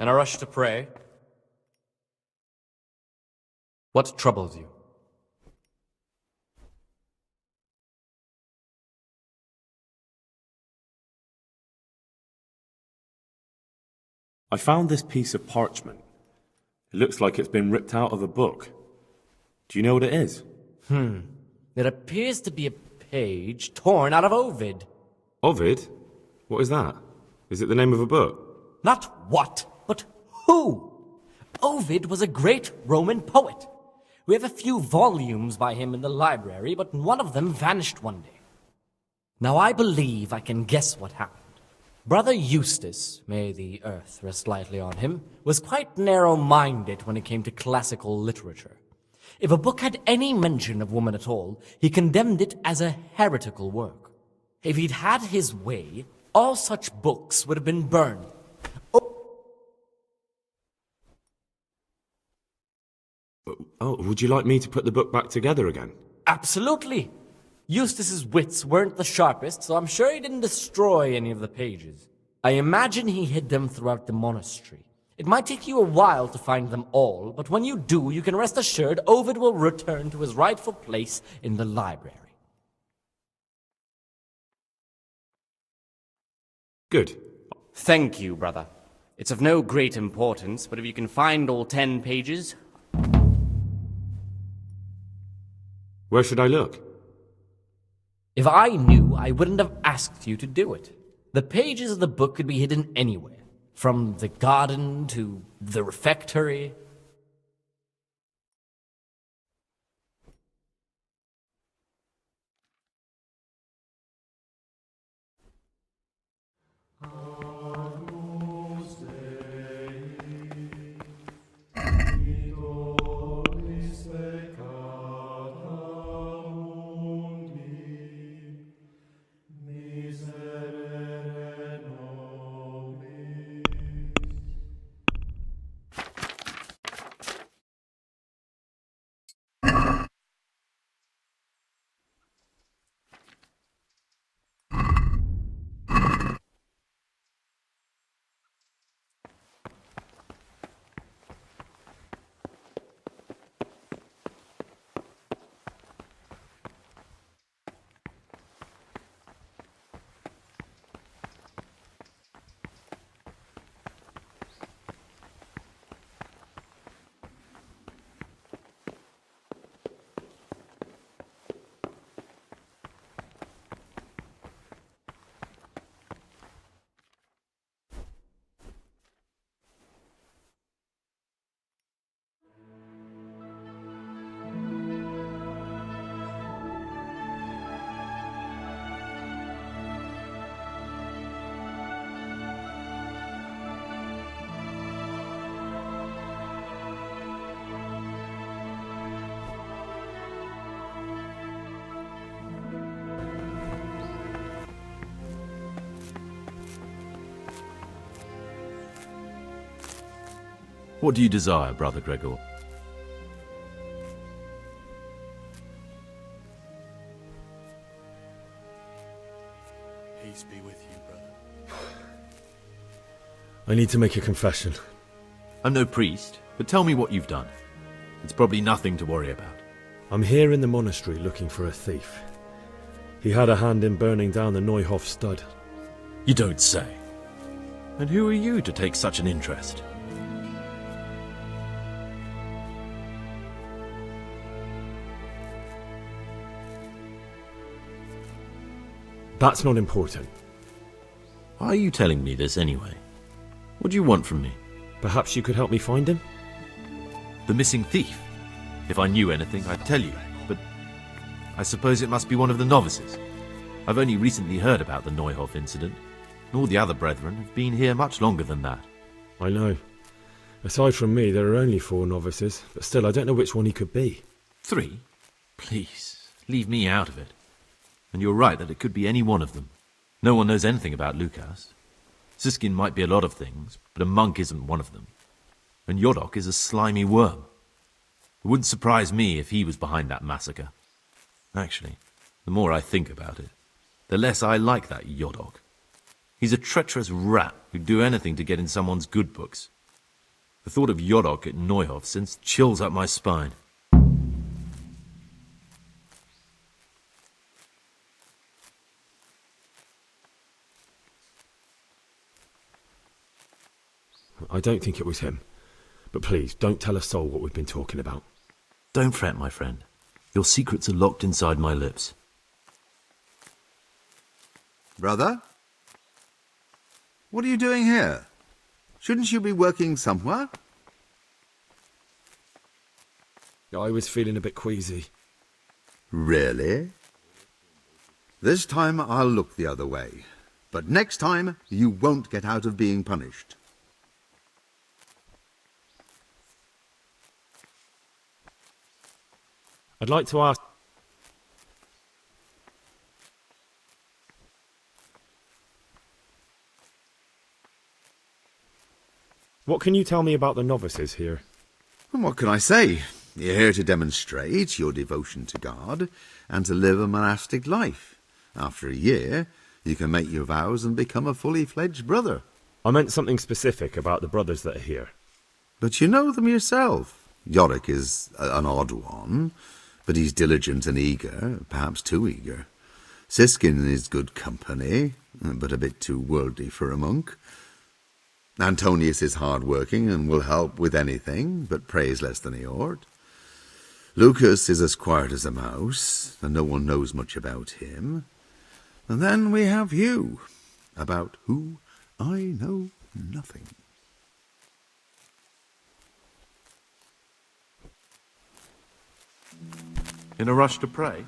In a rush to pray? What troubles you? I found this piece of parchment. It looks like it's been ripped out of a book. Do you know what it is? It appears to be a page torn out of Ovid. Ovid? What is that? Is it the name of a book? Not what, but who? Ovid was a great Roman poet. We have a few volumes by him in the library, but one of them vanished one day. Now I believe I can guess what happened. Brother Eustace, may the earth rest lightly on him, was quite narrow-minded when it came to classical literature. If a book had any mention of woman at all, he condemned it as a heretical work. If he'd had his way, all such books would have been burned. Oh, would you like me to put the book back together again? Absolutely. Eustace's wits weren't the sharpest, so I'm sure he didn't destroy any of the pages. I imagine he hid them throughout the monastery. It might take you a while to find them all, but when you do, you can rest assured Ovid will return to his rightful place in the library. Good. Thank you, brother. It's of no great importance, but if you can find all 10 pages... Where should I look? If I knew, I wouldn't have asked you to do it. The pages of the book could be hidden anywhere, from the garden to the refectory. What do you desire, Brother Gregor? Peace be with you, brother. I need to make a confession. I'm no priest, but tell me what you've done. It's probably nothing to worry about. I'm here in the monastery looking for a thief. He had a hand in burning down the Neuhof stud. You don't say. And who are you to take such an interest? That's not important. Why are you telling me this anyway? What do you want from me? Perhaps you could help me find him? The missing thief? If I knew anything, I'd tell you, but I suppose it must be one of the novices. I've only recently heard about the Neuhof incident, and all the other brethren have been here much longer than that. I know. Aside from me, there are only 4 novices, but still, I don't know which one he could be. 3? Please, leave me out of it. And you're right that it could be any one of them. No one knows anything about Lukas. Siskin might be a lot of things, but a monk isn't one of them. And Yodok is a slimy worm. It wouldn't surprise me if he was behind that massacre. Actually, the more I think about it, the less I like that Yodok. He's a treacherous rat who'd do anything to get in someone's good books. The thought of Yodok at Neuhof sends chills up my spine. I don't think it was him. But please, don't tell a soul what we've been talking about. Don't fret, my friend. Your secrets are locked inside my lips. Brother? What are you doing here? Shouldn't you be working somewhere? I was feeling a bit queasy. Really? This time I'll look the other way. But next time, you won't get out of being punished. I'd like to ask... What can you tell me about the novices here? And what can I say? You're here to demonstrate your devotion to God and to live a monastic life. After a year, you can make your vows and become a fully fledged brother. I meant something specific about the brothers that are here. But you know them yourself. Yorick is an odd one, but he's diligent and eager, perhaps too eager. Siskin is good company, but a bit too worldly for a monk. Antonius is hard-working and will help with anything, but prays less than he ought. Lucas is as quiet as a mouse, and no one knows much about him. And then we have you, about who I know nothing. In a rush to pray?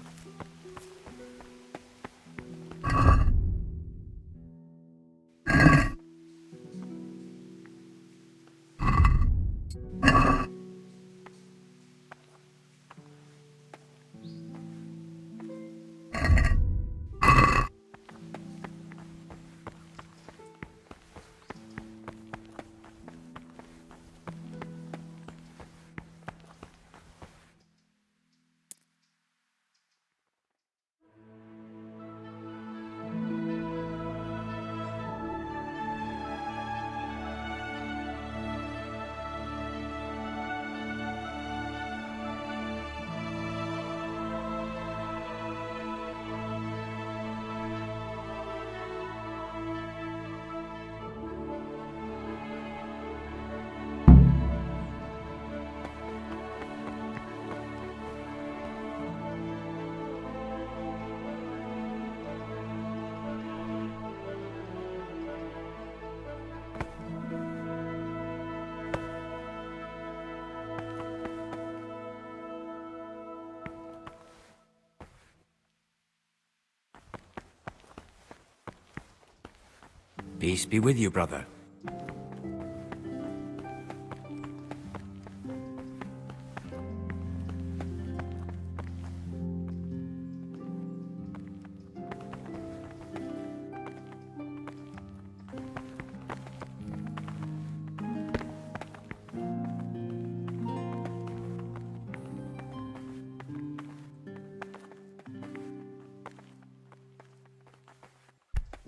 Peace be with you, brother.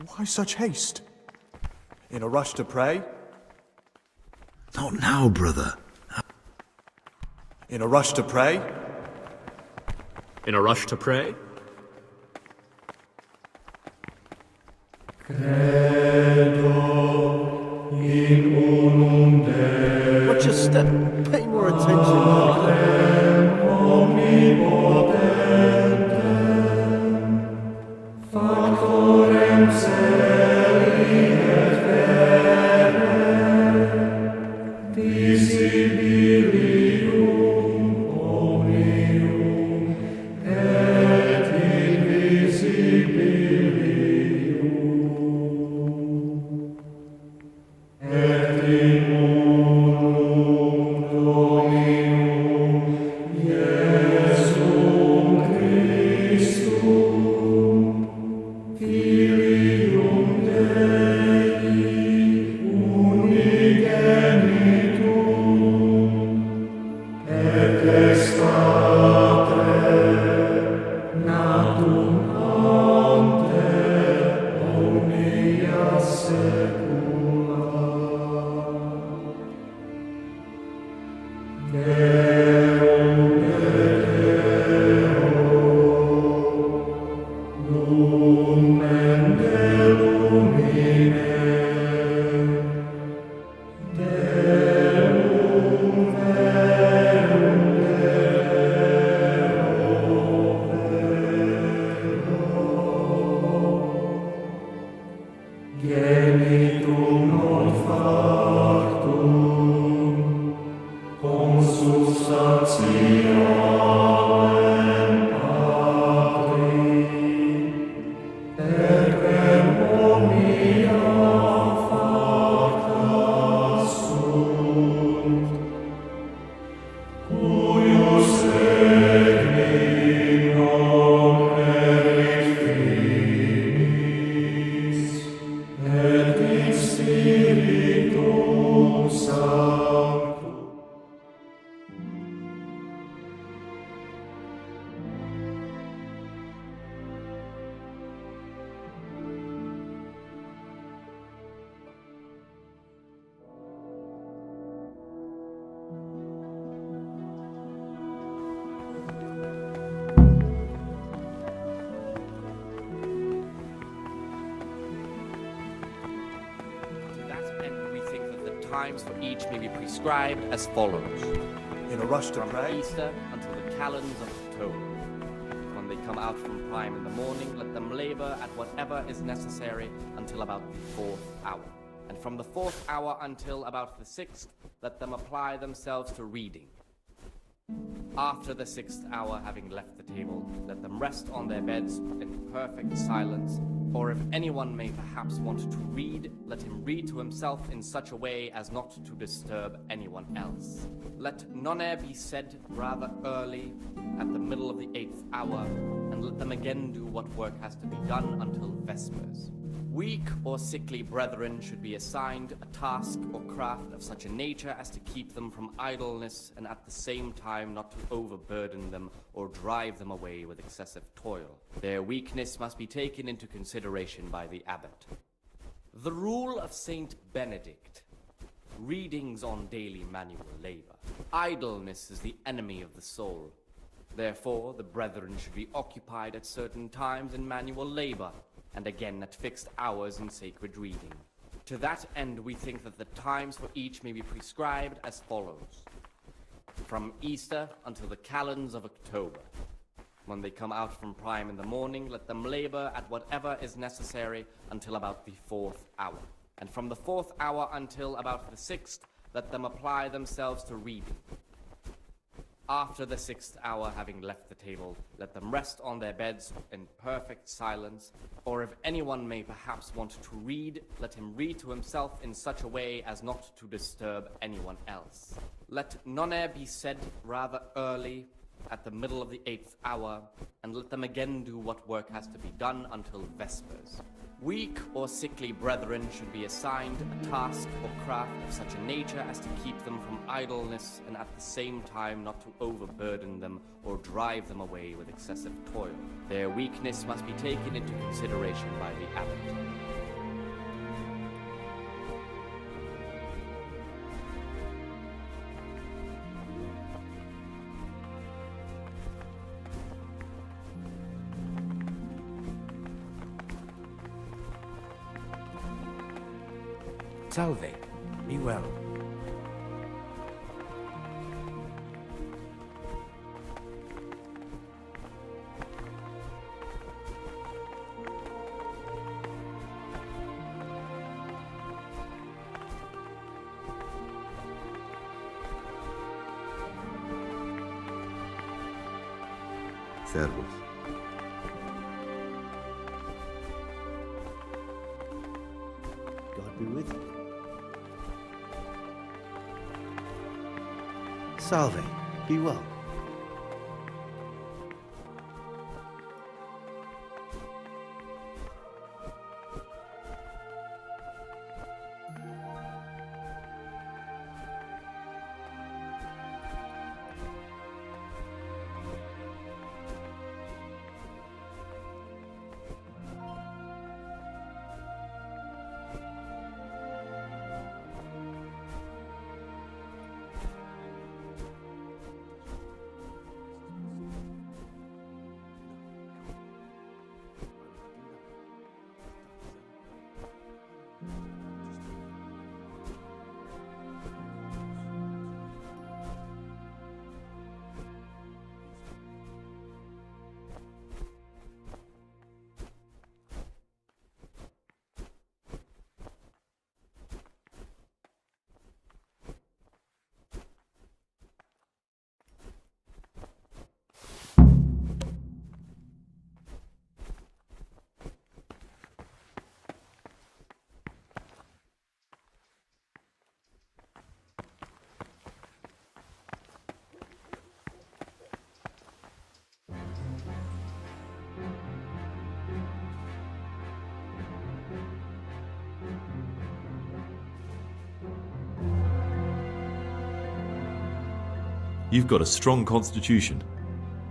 Why such haste? In a rush to pray? Not now, brother. In a rush to pray? In a rush to pray? Watch your step. Pay more attention. Times for each may be prescribed as follows. In a rush to from pray? Easter until the calends of October. When they come out from prime in the morning, let them labor at whatever is necessary until about the 4th hour. And from the 4th hour until about the 6th, let them apply themselves to reading. After the 6th hour, having left the table, let them rest on their beds in perfect silence. Or if anyone may perhaps want to read, let him read to himself in such a way as not to disturb anyone else. Let none be said rather early, at the middle of the 8th hour, and let them again do what work has to be done until vespers. Weak or sickly brethren should be assigned a task or craft of such a nature as to keep them from idleness, and at the same time not to overburden them or drive them away with excessive toil. Their weakness must be taken into consideration by the abbot. The rule of Saint Benedict: readings on daily manual labor. Idleness is the enemy of the soul. Therefore, the brethren should be occupied at certain times in manual labor, and again at fixed hours in sacred reading. To that end, we think that the times for each may be prescribed as follows. From Easter until the calends of October. When they come out from prime in the morning, let them labor at whatever is necessary until about the 4th hour. And from the 4th hour until about the 6th, let them apply themselves to reading. After the 6th hour, having left the table, let them rest on their beds in perfect silence. Or if anyone may perhaps want to read, let him read to himself in such a way as not to disturb anyone else. Let none be said rather early, at the middle of the 8th hour, and let them again do what work has to be done until vespers. Weak or sickly brethren should be assigned a task or craft of such a nature as to keep them from idleness, and at the same time not to overburden them or drive them away with excessive toil. Their weakness must be taken into consideration by the abbot. Salve. Be well. Servus. God be with you. Salve. Be well. You've got a strong constitution.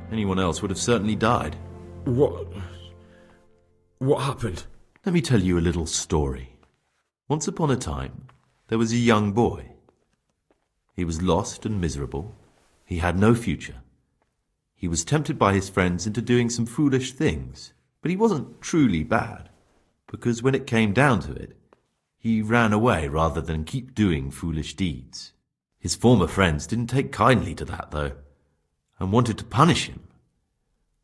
Anyone else would have certainly died. What happened? Let me tell you a little story. Once upon a time, there was a young boy. He was lost and miserable. He had no future. He was tempted by his friends into doing some foolish things, but he wasn't truly bad, because when it came down to it, he ran away rather than keep doing foolish deeds. His former friends didn't take kindly to that, though, and wanted to punish him.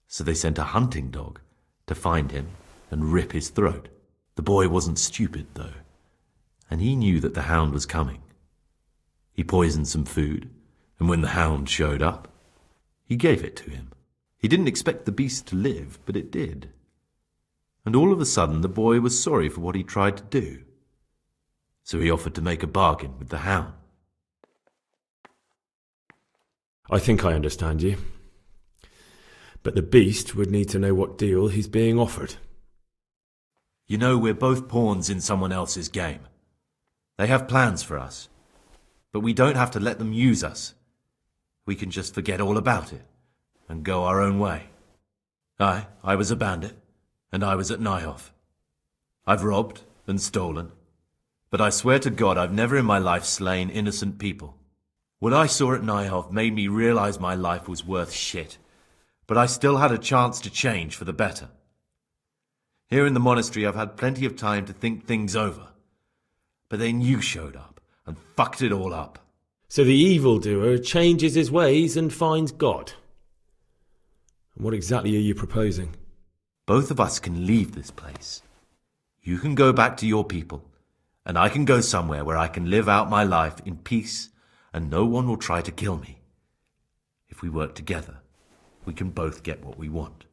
So they sent a hunting dog to find him and rip his throat. The boy wasn't stupid, though, and he knew that the hound was coming. He poisoned some food, and when the hound showed up, he gave it to him. He didn't expect the beast to live, but it did. And all of a sudden the boy was sorry for what he tried to do. So he offered to make a bargain with the hound. I think I understand you. But the beast would need to know what deal he's being offered. You know, we're both pawns in someone else's game. They have plans for us, but we don't have to let them use us. We can just forget all about it and go our own way. I was a bandit, and I was at Nyhoff. I've robbed and stolen, but I swear to God I've never in my life slain innocent people. What I saw at Nyhoff made me realize my life was worth shit, but I still had a chance to change for the better. Here in the monastery I've had plenty of time to think things over, but then you showed up and fucked it all up. So the evildoer changes his ways and finds God. And what exactly are you proposing? Both of us can leave this place. You can go back to your people, and I can go somewhere where I can live out my life in peace and no one will try to kill me. If we work together, we can both get what we want.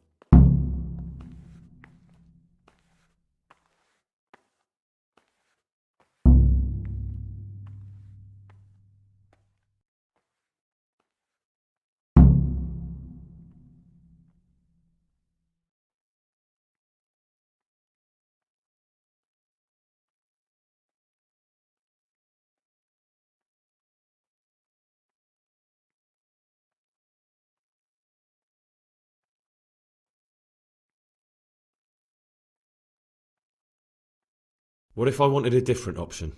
What if I wanted a different option?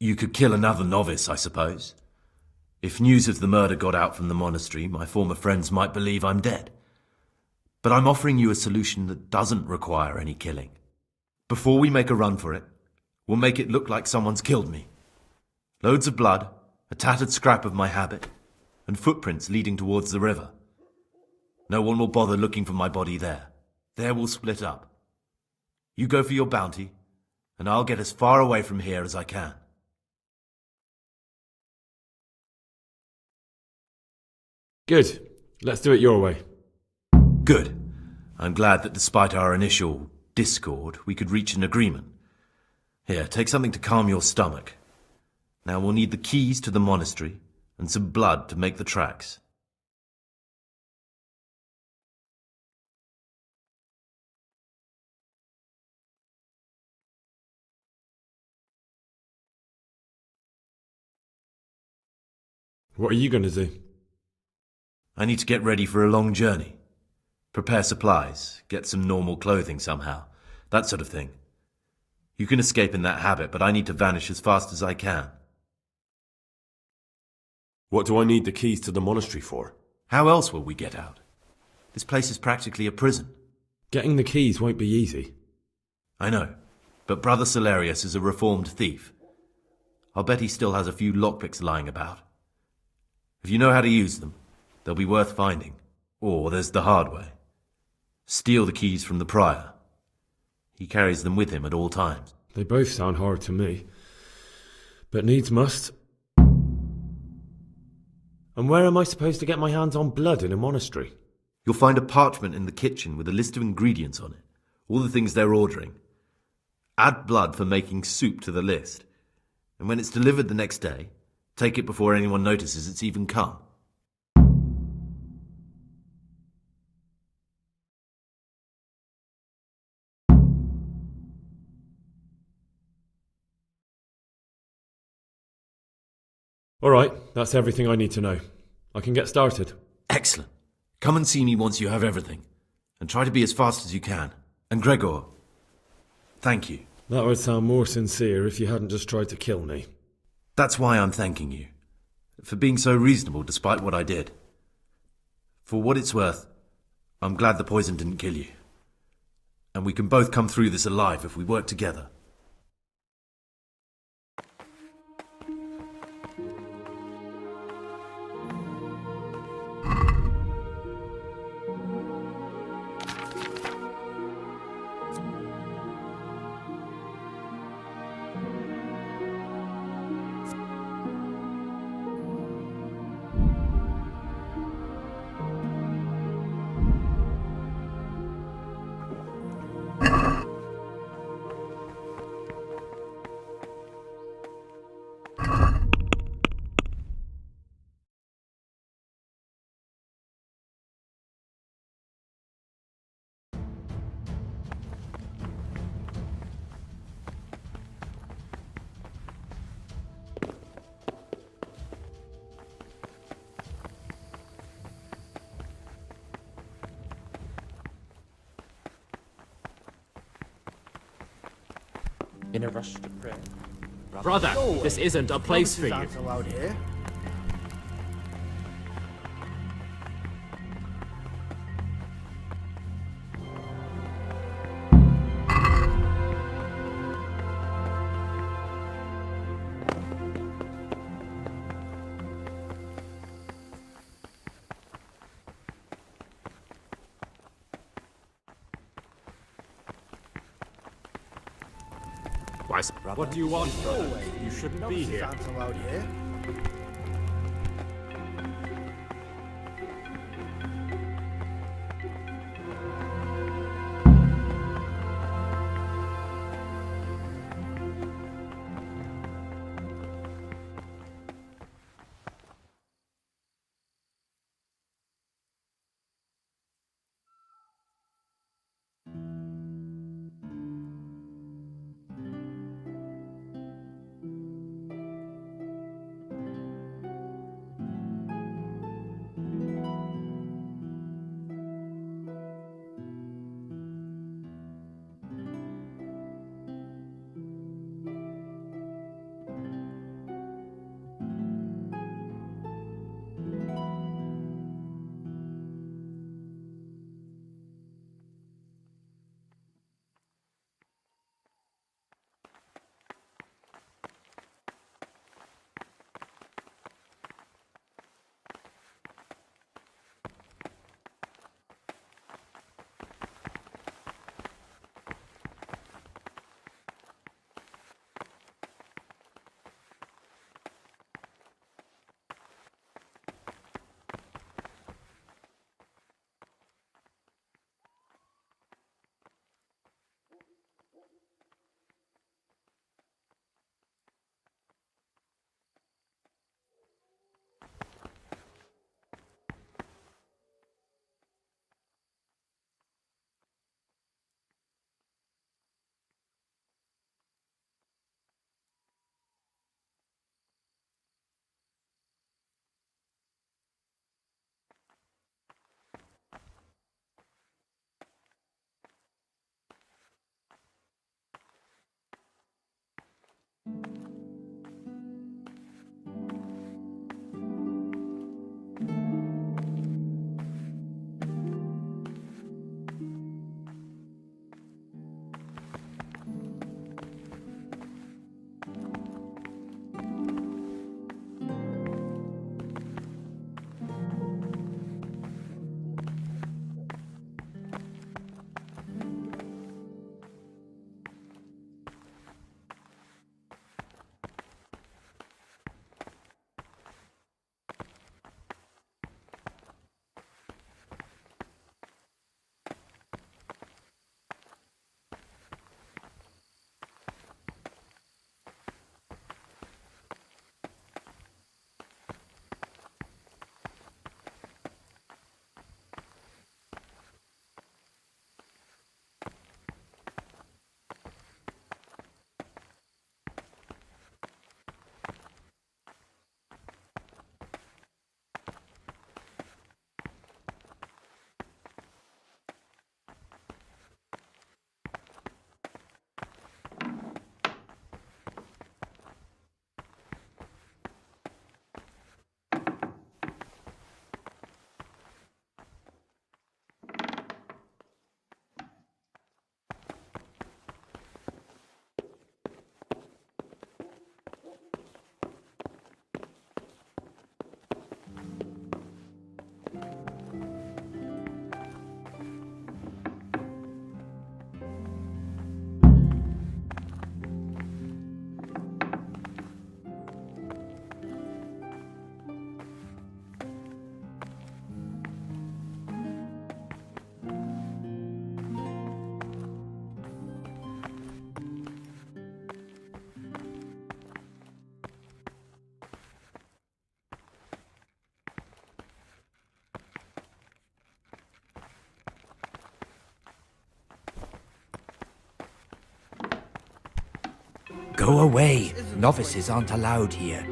You could kill another novice, I suppose. If news of the murder got out from the monastery, my former friends might believe I'm dead. But I'm offering you a solution that doesn't require any killing. Before we make a run for it, We'll make it look like someone's killed me. Loads of blood, a tattered scrap of my habit, and footprints leading towards the river. No one will bother looking for my body there. There we'll split up. You go for your bounty, and I'll get as far away from here as I can. Good. Let's do it your way. Good. I'm glad that despite our initial discord, we could reach an agreement. Here, take something to calm your stomach. Now we'll need the keys to the monastery and some blood to make the tracks. What are you going to do? I need to get ready for a long journey. Prepare supplies, get some normal clothing somehow, that sort of thing. You can escape in that habit, but I need to vanish as fast as I can. What do I need the keys to the monastery for? How else will we get out? This place is practically a prison. Getting the keys won't be easy. I know, but Brother Solarius is a reformed thief. I'll bet he still has a few lockpicks lying about. If you know how to use them, they'll be worth finding. Or there's the hard way. Steal the keys from the prior. He carries them with him at all times. They both sound hard to me. But needs must. And where am I supposed to get my hands on blood in a monastery? You'll find a parchment in the kitchen with a list of ingredients on it. All the things they're ordering. Add blood for making soup to the list. And when it's delivered the next day, take it before anyone notices it's even come. All right, that's everything I need to know. I can get started. Excellent. Come and see me once you have everything. And try to be as fast as you can. And Gregor, thank you. That would sound more sincere if you hadn't just tried to kill me. That's why I'm thanking you. For being so reasonable despite what I did. For what it's worth, I'm glad the poison didn't kill you. And we can both come through this alive if we work together. In a rush to pray. Brother, this isn't a place for you. Allowed here. What do you want, brother? You shouldn't be here. Aren't allowed here. Go away. Novices aren't allowed here.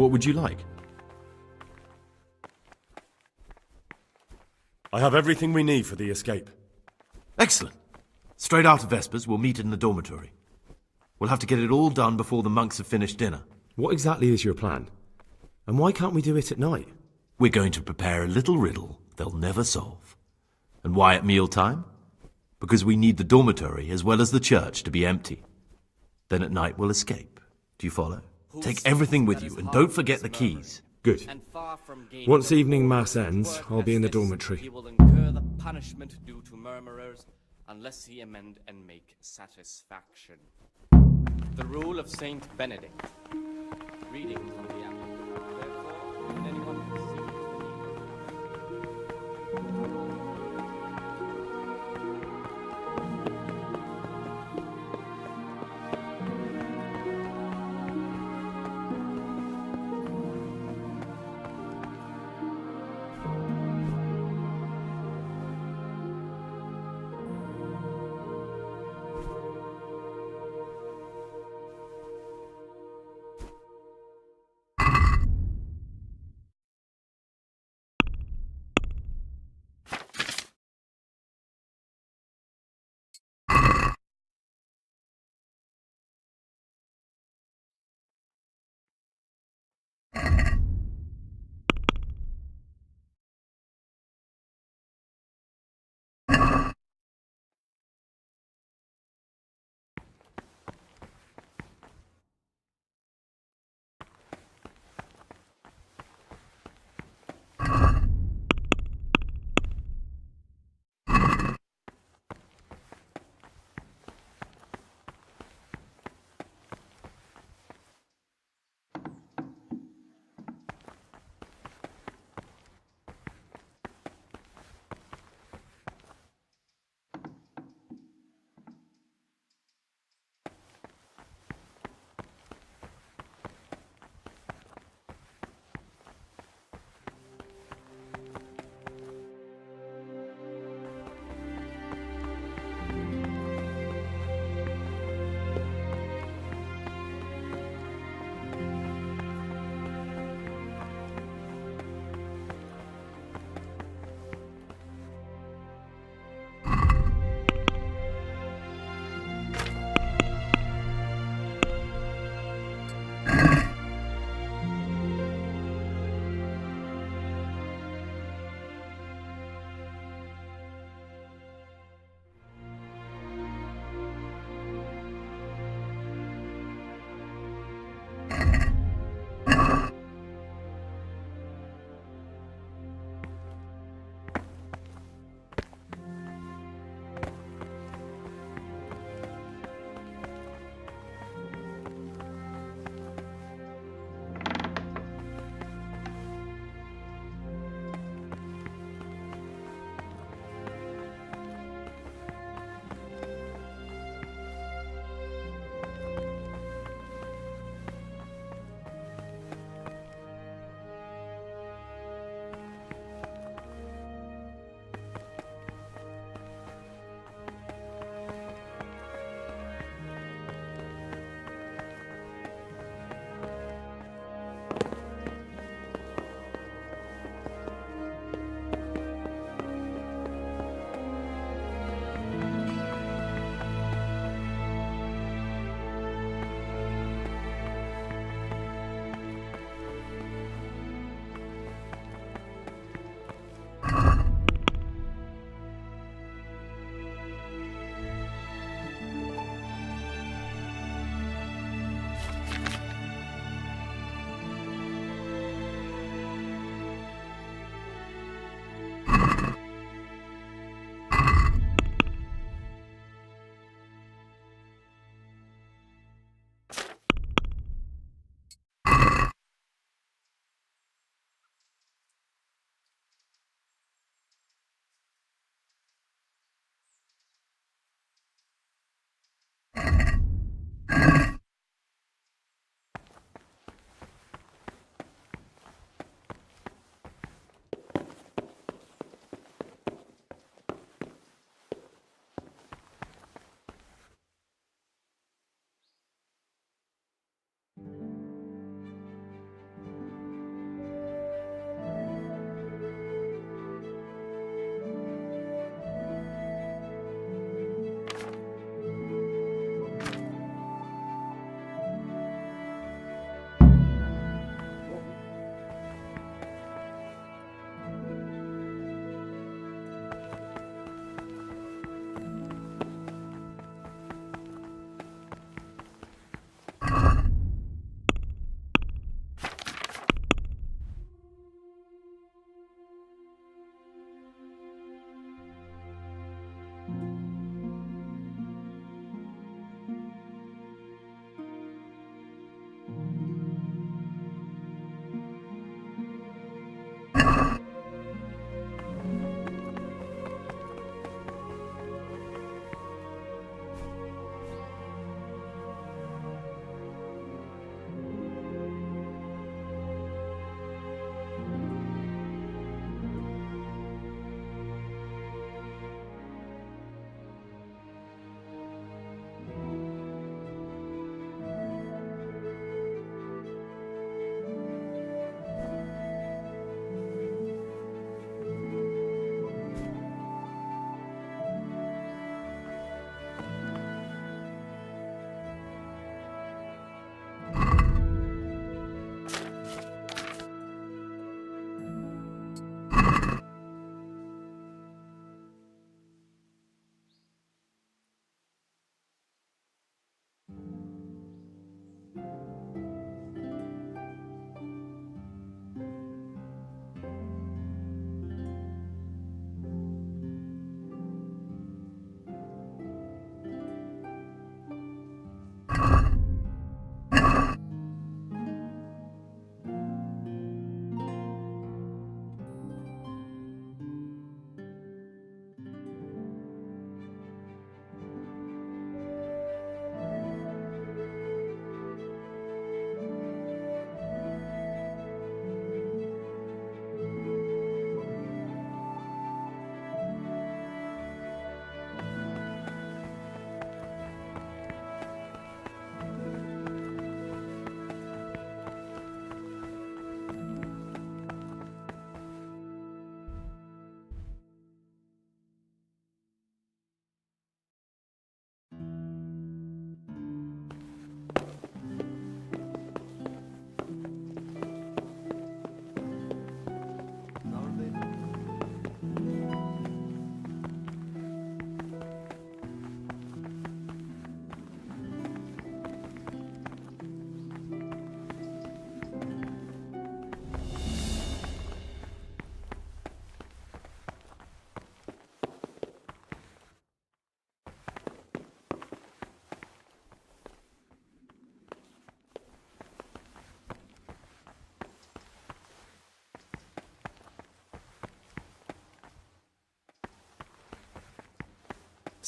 What would you like? I have everything we need for the escape. Excellent. Straight after Vespers, we'll meet in the dormitory. We'll have to get it all done before the monks have finished dinner. What exactly is your plan? And why can't we do it at night? We're going to prepare a little riddle they'll never solve. And why at mealtime? Because we need the dormitory as well as the church to be empty. Then at night we'll escape. Do you follow? Take everything with you and don't forget the keys. Good. Once evening mass ends, I'll be in the dormitory. He will incur the punishment due to murmurers unless he amend and make satisfaction. The rule of Saint Benedict. Reading from the apple. Therefore, when anyone perceives the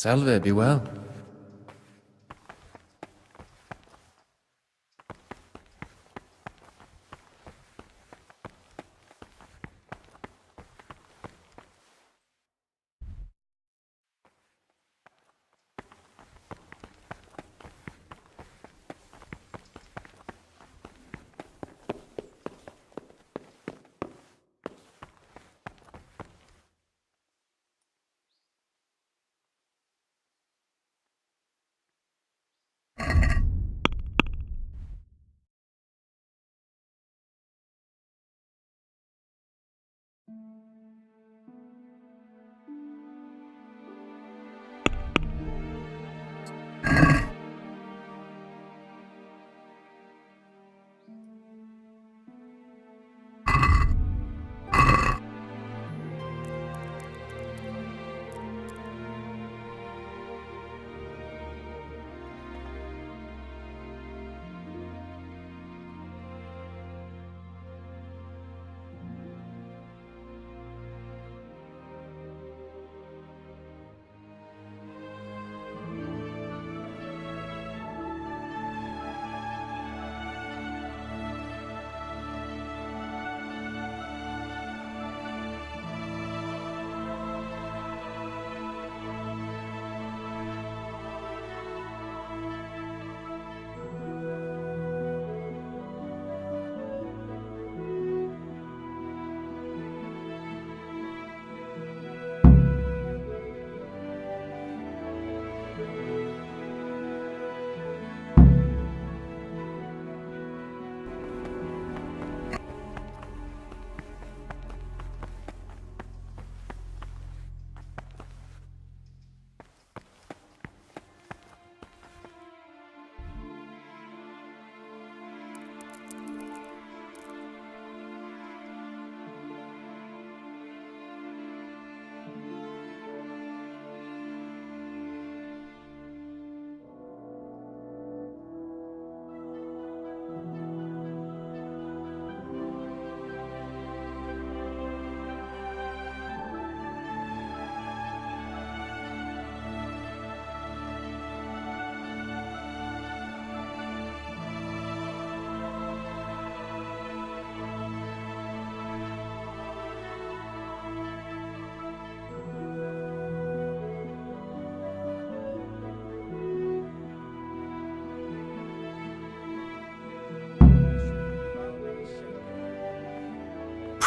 Salve, be well.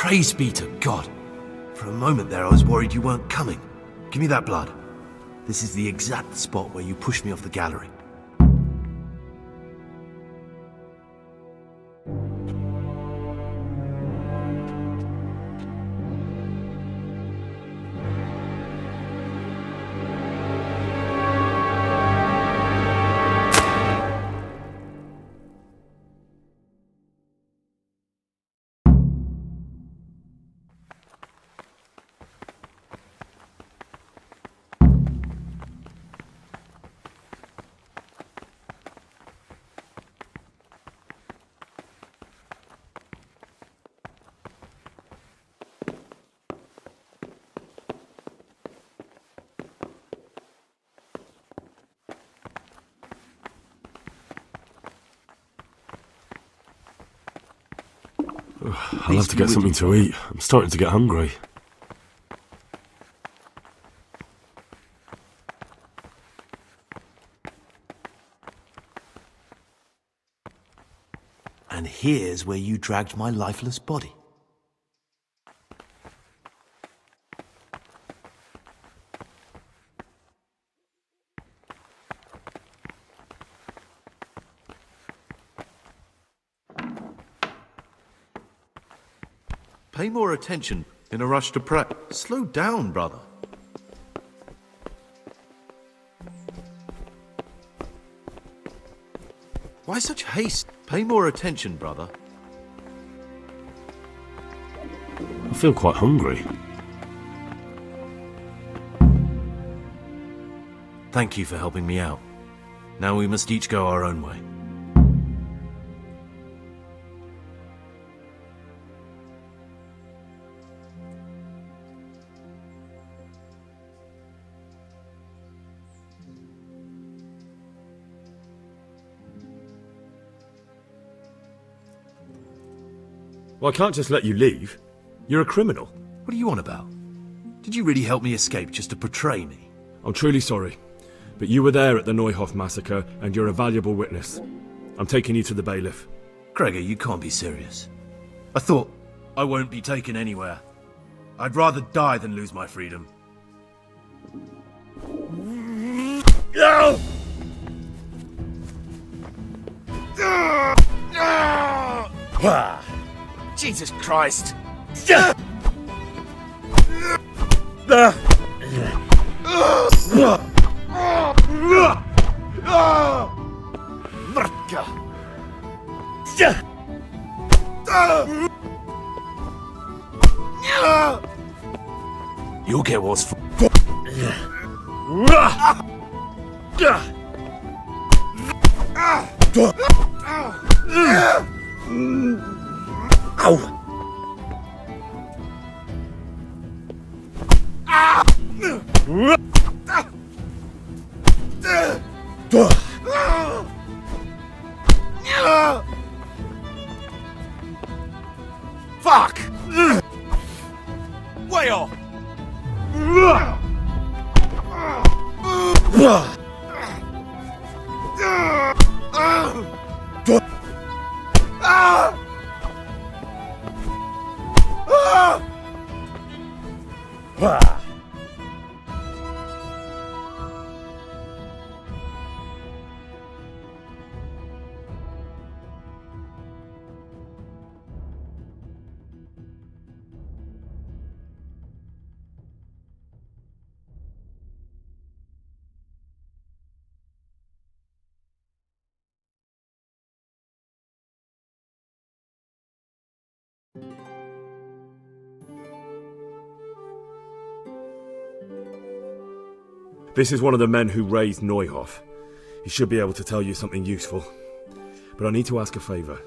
Praise be to God! For a moment there I was worried you weren't coming. Give me that blood. This is the exact spot where you pushed me off the gallery. I'll have to get something to eat. I'm starting to get hungry. And here's where you dragged my lifeless body. Pay more attention in a rush to pray. Slow down, brother. Why such haste? Pay more attention, brother. I feel quite hungry. Thank you for helping me out. Now we must each go our own way. Well, I can't just let you leave. You're a criminal. What are you on about? Did you really help me escape just to betray me? I'm truly sorry, but you were there at the Neuhoff massacre, and you're a valuable witness. I'm taking you to the bailiff. Gregor, you can't be serious. I thought I won't be taken anywhere. I'd rather die than lose my freedom. No! Jesus Christ! You'll get what's for. Ow! Fuck! Way off! This is one of the men who raised Neuhoff. He should be able to tell you something useful. But I need to ask a favour.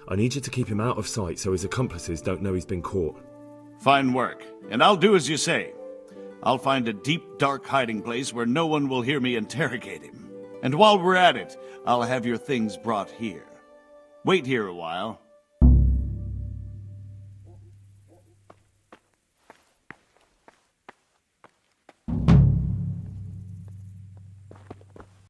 I need you to keep him out of sight so his accomplices don't know he's been caught. Fine work, and I'll do as you say. I'll find a deep, dark hiding place where no one will hear me interrogate him. And while we're at it, I'll have your things brought here. Wait here a while.